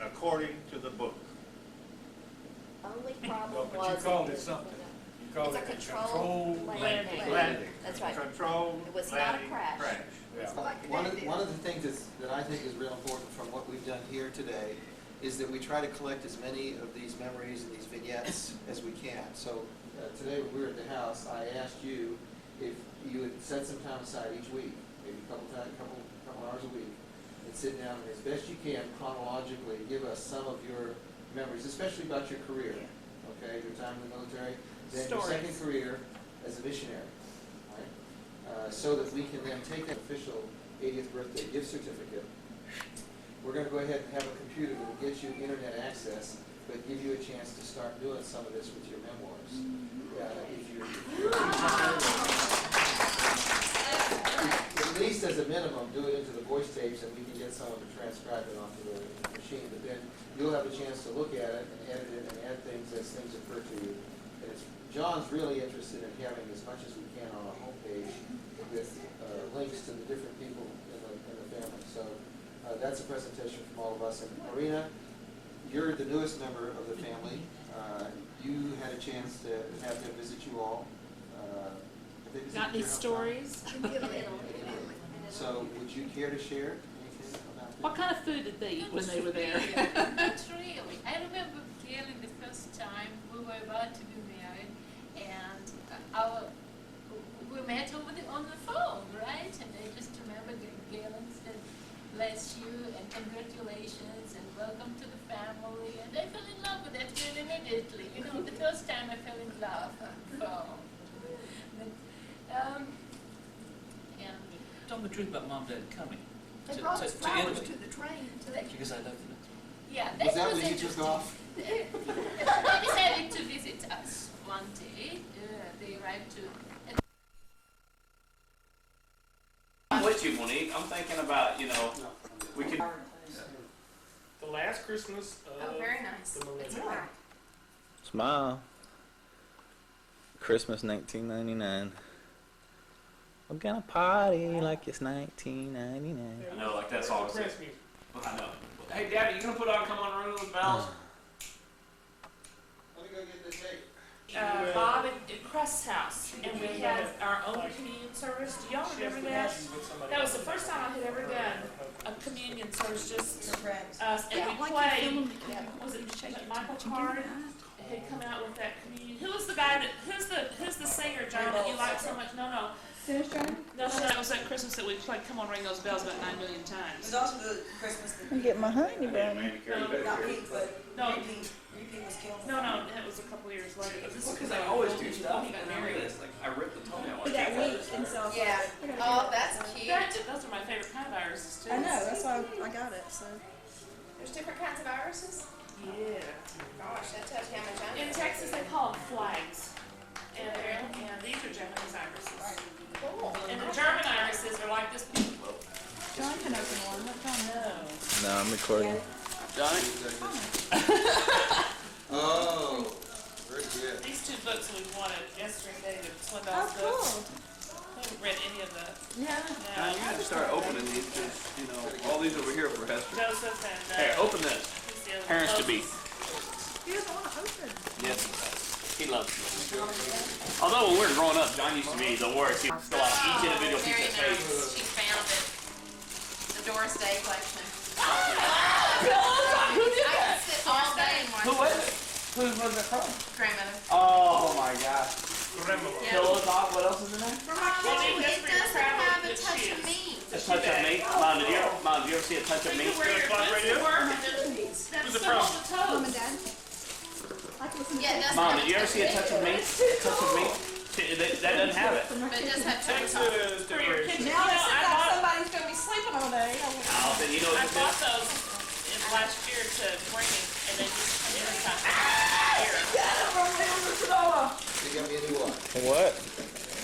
according to the book. Only Well, problem but was. you called it something. You called It's it a controlled landing. landing. That's right. Controlled It was not a landing crash. Yeah. One of the things that I think is real important from what we've done here today is that we try to collect as many of these memories and these vignettes as we can. So today when we were at the house, I asked you if you would set some time aside each week, maybe a couple hours a week, and sit down and as best you can chronologically give us some of your memories, especially about your career, okay, your time in the military, then your second career as a missionary, right? So that we can then take an official 80th birthday gift certificate. We're going to go ahead and have a computer that will get you internet access, but give you a chance to start doing some of this with your memoirs. At least as a minimum, do it into the voice tapes, and we can get someone to transcribe it onto the machine. But then you'll have a chance to look at it and edit it and add things as things occur to you. And John's really interested in having as much as we can on our homepage with links to the different people in the family. So that's a presentation from all of us. And Marina, you're the newest member of the family. You had a chance to have them visit you all. Got any stories? So would you care to share anything about that? What kind of food did they eat when they were there? Not really. I remember Galen the first time we were about to be married, and we met on the phone, right? And I just remember Galen said, "Bless you and congratulations and welcome to the family." And I fell in love with that girl immediately. You know, the first time I fell in love on the phone. And Tell me the truth about Mom and Dad coming. They brought us flowers to the train today. Because I love them. yeah, Was that was when you took interesting. off? They decided to visit us one day. They arrived to. I'm with you, Monique. I'm thinking about, we can. The last Christmas of Oh, very nice. the millennium. It's hard. Smile. Christmas 1999. We're gonna party like it's 1999. I know, like that song. Prince music. I know. Hey, Daddy, you gonna put on "Come on, Ring Those Bells"? Let me go get the tape. Bob at Crest's house, and we had our own communion service. Do y'all remember that? That was the first time I had ever done a communion service, just us, and we played. Was it Michael Card had come out with that communion? Who was the guy that? Who's the singer, John, that you like so much? No. Finish, John? No, that was that Christmas that we played "Come on, Ring Those Bells" about 9 million times. It was also the Christmas that I'm getting my honey bunny. not Pete, but No. Repeat was killed. No, that was a couple years later. This is Because I always do stuff. He got married. Like, I ripped the toenail. We got weak, and so. Yeah. Oh, that's cute. Those are my favorite kind of viruses too. I know, that's why I got it, so. There's different kinds of viruses. Yeah. Gosh, that tells you how much I know. In Texas, they call them flags. And these are Japanese irises. Cool. And the German irises are like this. John can open one, let John know. No, I'm recording. Johnny? Oh, very good. These two books we wanted, Esther and David Oh, Swindoll's cool. books. I haven't read any of the. Yeah. Now you have to start opening these because, all these over here for Hester. Joseph and. Here, open this. who's the other one? Parents to be. He doesn't want to open. Yes, he loves it. Although when we were growing up, John used to be the worst. He'd fill out each individual Very piece of paper. nice. She found it. The Doris Day collection. Who did I that? could sit all day and watch Who was it? Who was it from? Grandmother. Oh my gosh. Yeah. Pillow top, what else is in there? For my kitchen, it doesn't have a touch of me. A touch of meat. Mom, did you ever see a touch of meat? That's from? Mom and Dad. I can listen to Yeah, it does Mom, have did you ever see a touch of meat? Touch of meat? That doesn't have it. But it does have Thanks chocolate. to the For your kitchen. Now that I like bought somebody's gonna be sleeping all day. Oh, then you know I what bought to those in last year to bring in, and they just come every time. You got me a new one. What?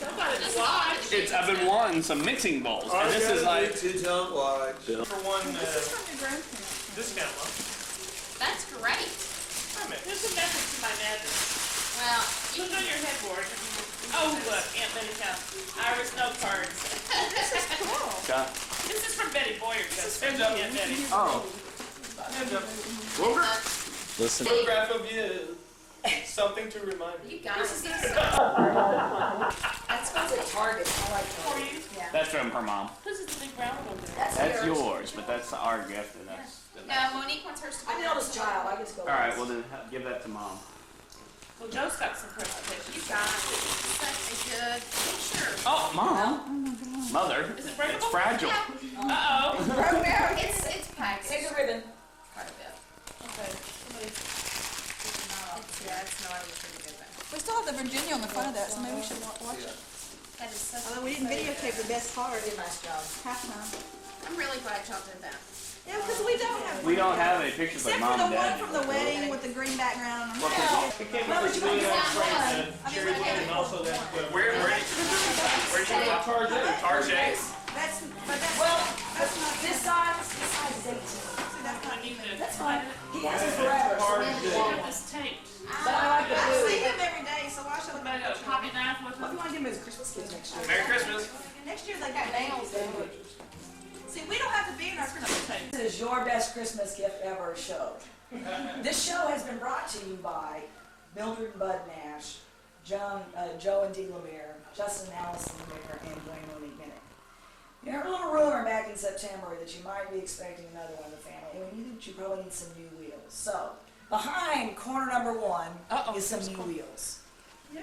Somebody watch. do. I've been wanting some mixing bowls, and this is like. Don't watch. For one This is from your grandparents. discount month. That's great. There's a message to my madness. Well, Put it on your headboard. Oh, look, Aunt Minnick, Iris note cards. This is cool. Okay. This is from Betty Boyer. Hands up. Yeah, Betty. Oh. Hands up. Listen. Photograph of you. Something to remind me. You guys. That's a Target. I like For you? Yeah. That's from her mom. Whose is the big brown one there? That's yours, but that's our gift, and that's. No, Monique wants hers to be. I'm the eldest child. I just go. All right, well then give that to mom. Well, Joe's got some Christmas pictures. You guys. Such a good picture. Oh, mom. Mother. Is it breakable? It's fragile. Uh-oh. It's packaged. Take the ribbon. Quite a bit. Okay. Somebody. Yeah, it's not always pretty good back. We still have the Virginia on the front of that, so maybe we should watch it. That is such Although we didn't videotape the best part. Did a nice job. Halftime. I'm really glad y'all did that. Yeah, because we don't have. We don't have any pictures like Except mom for and the one dad. from the wedding with the green background. We came up with a really nice phrase, Sherry did, and also that. Where do you go? Target. Well, this size is 18. That's fine. He has it forever. So We have this taped. but I like the I see blue. him every day, so why should Somebody got a copy knife with What if them. you want to give him as Christmas gifts next year? Merry Christmas. Next year they got nails. See, we don't have to be in our Christmas tape. This is your best Christmas gift ever show. This show has been brought to you by Mildred and Bud Nash, Joe and Dee LeMire, Justin and Allison Baker, and Monique Minnick. You heard a little rumor back in September that you might be expecting another one in the family, and we knew that you probably need some new wheels. So, behind corner number 1 is some new wheels. Yay!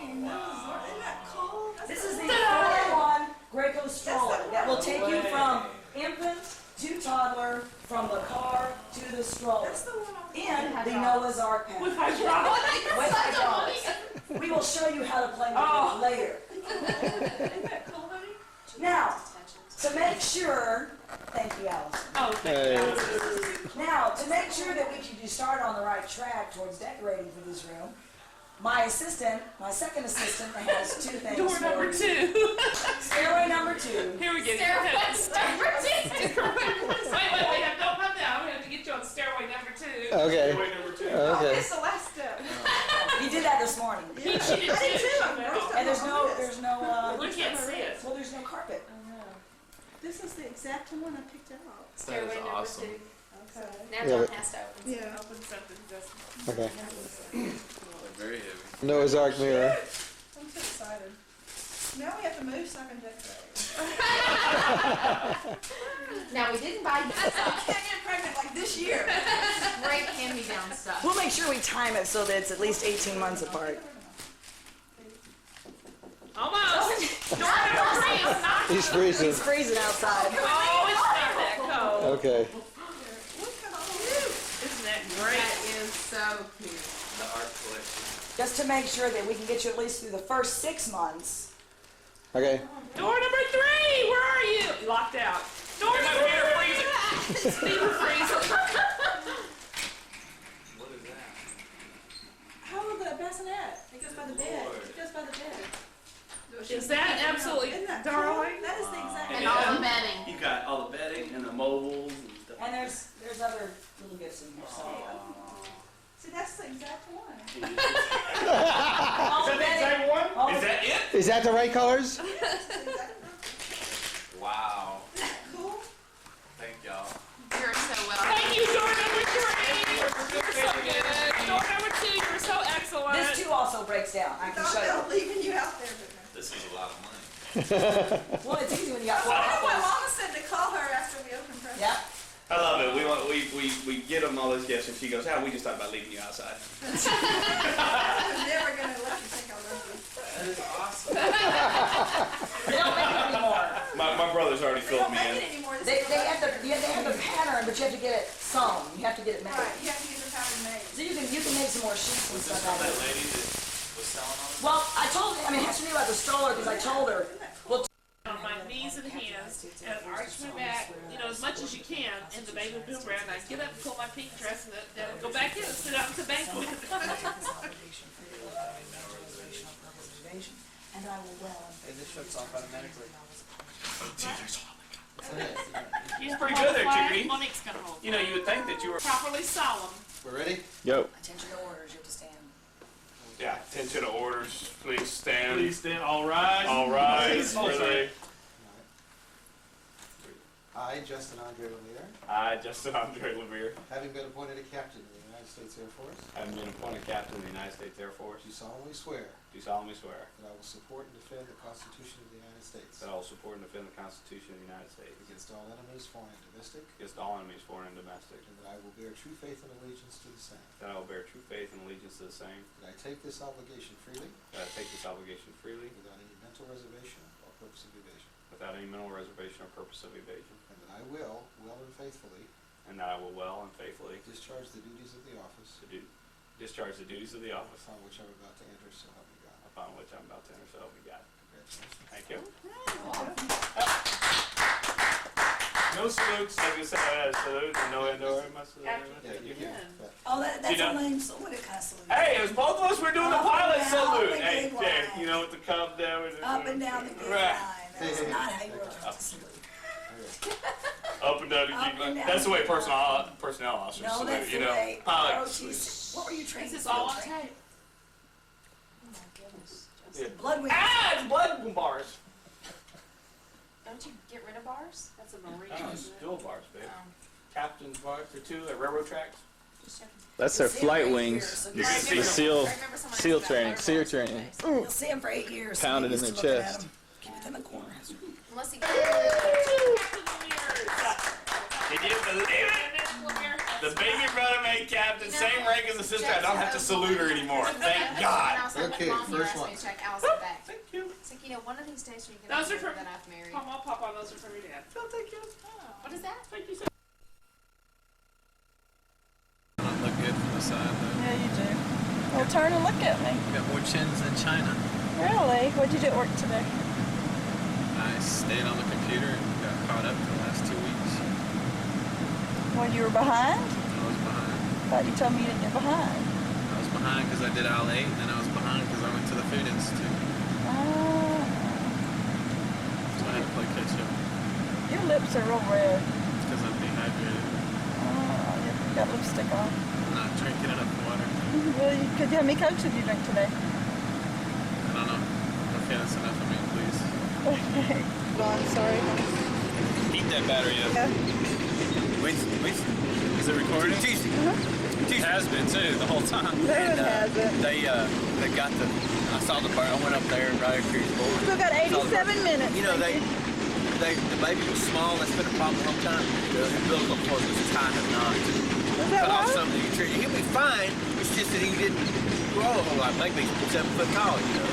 Isn't that cool? This is the 4-in-1 Graco stroller that will take you from infant to toddler, from the car to the stroller. In the Noah's Ark package. With hydraulics. With hydraulics. We will show you how to play with it later. Isn't that cool, honey? Now, to make sure, thank you, Allison. Oh, thank you. Now, to make sure that we can start on the right track towards decorating for this room, my second assistant, has 2 things. Door for number you. 2. Stairway number 2. Here we go. Stairway number 2. Wait, we have no fun now. We have to get you on stairway number 2. Okay. Stairway number 2. Okay. It's the last step. He did that this morning. She did too. And there's no, We can't see it. well, there's no carpet. This is the exact one I picked out. Stairway number awesome. 2. Okay. Now Yeah, John but- has to open. Yeah. Open something. Okay. Very heavy. Noah's Ark mirror. I'm so excited. Now we have to move so I can decorate. Now we didn't buy I can't get pregnant like this year. great hand-me-down stuff. We'll make sure we time it so that it's at least 18 months apart. Almost. Door number 3 is not. He's freezing. He's freezing outside. Oh, it's not that cold. Okay. Isn't that great? That is so cute. The art collection. Just to make sure that we can get you at least through the first 6 months. Okay. Door number 3, where are you? Locked out. Door number 3. Speaker freezer. What is that? How the bassinet? It goes by the bed. It goes by the bed. Is that absolutely Isn't that darling? cool? That is the exact. And all the bedding. You got all the bedding and the mobiles and stuff. And there's other little gifts in here. So. See, that's the exact one. All the bedding. All Is the- that it? Is that the right colors? Wow. Cool. Thank y'all. You're so welcome. Thank you, door number 3. You're so good. Door number 2, you're so excellent. This too also breaks down. I can Thought show they you. were leaving you out there, but no. This is a lot of money. Well, it's easy when you got 4 Well, my apples. mama said to call her after we open presents. Yep. I love it. We get them all those gifts, and she goes, we just thought about leaving you outside. I was never gonna let you think I love you. That is awesome. They don't make it anymore. My brother's already They filled don't me make in. it anymore. This They is have the pattern, but you have to get it sewn. You have to get it made. right. You have to get the pattern made. So you can make some more sheets and Was this stuff from out that of it. lady that was selling all this? Well, Hester knew about the stroller because I told her. Well, On my knees and hands and arch my back, as much as you can, and the baby would move around. I'd get up and pull my pink dress, and then I'd go back in and sit out at the banquet. And I will well. Hey, this shuts off automatically. He's pretty good there, Chickadee. Monique's gonna hold. You would think that you were. Properly solemn. We're ready? Go. Attention to orders. You have to stand. Yeah, attention to orders. Please stand. Please stand. All rise. All rise. Oh, sorry. I, Justin Andre LeMire, I, Justin Andre LeMire, having been appointed a captain in the United States Air Force, having been appointed captain of the United States Air Force, do solemnly swear do solemnly swear that I will support and defend the Constitution of the United States that I will support and defend the Constitution of the United States against all enemies, foreign and domestic, against all enemies, foreign and domestic, and that I will bear true faith and allegiance to the same. that I will bear true faith and allegiance to the same, That I take this obligation freely, that I take this obligation freely, without any mental reservation or purpose of evasion, without any mental reservation or purpose of evasion, and that I will, well and faithfully, and that I will well and faithfully discharge the duties of the office discharge the duties of the office upon which I'm about to enter, so help me God. upon which I'm about to enter, so help me God. Congratulations. Thank you. No salutes, like I said, I had a salute, and no indoor, must have. Yeah, you can. Oh, that's You know- a lame, so what kind of salute? Hey, it was both of us were doing a Up pilot and down, salute. up and Hey, big there, line. you know, with the cup there. With the, Up and down the good Right. line. That's not how you were supposed to salute. Up and down the Up big and line. down That's the way the personnel officers No, salute, that's you the know. way. Pilot Oh, salute. geez. What were you trained This is to do? all on tape. Oh my goodness. Yeah. Blood wings. Ah, it's blood bars. Don't you get rid of bars? That's a Marine, Oh, isn't it? dual bars, babe. Oh. Captain's bars for two, like railroad tracks. Just checking. That's their You'll see flight 'em for 8 wings. years, so You're you'll gonna see see The 'em. SEAL, I remember someone SEAL asked me training, about SEAL butterballs training. today. You'll see them for 8 years. so Pounded get in used their to looking at chest. 'em. Keep them in the corner. Unless he Did you believe it? The baby brother made captain, same rank as the sister. I don't have to salute her anymore. Thank God. Okay, first one. Check Allison back. Thank you. It's like, you know, one of these days you're gonna Those are remember from that I've married. Mama, Papa, those are from your dad. No, thank you. What is that? Thank you. Don't look good from the side though. Yeah, you do. Well, turn and look at me. Got more chins than China. Really? What'd you do at work today? I stayed on the computer and got caught up for the last 2 weeks. Well, you were behind? I was behind. Thought you told me you didn't get behind. I was behind because I did aisle 8, and then I was behind because I went to the Food Institute. Oh. So I had to play catch up. Your lips are real red. It's because I'm dehydrated. Oh, you got lipstick on. I'm not drinking enough water. Well, how many Cokes did you drink today? I don't know. Okay, that's enough of me, please. Okay. Well, I'm sorry. Keep that battery up. Yeah. Wait. Is it recording? It has been too the whole time. No, it hasn't. They got the. I saw the burn. I went up there right across the board. Still got 87 minutes. You know thank the baby was small. That's been a problem a long time. The umbilical cord was tied a knot. Was that Cut off right? some of the nutrition. He'll be fine. It's just that he didn't grow a whole lot. Maybe 7 foot tall. You know.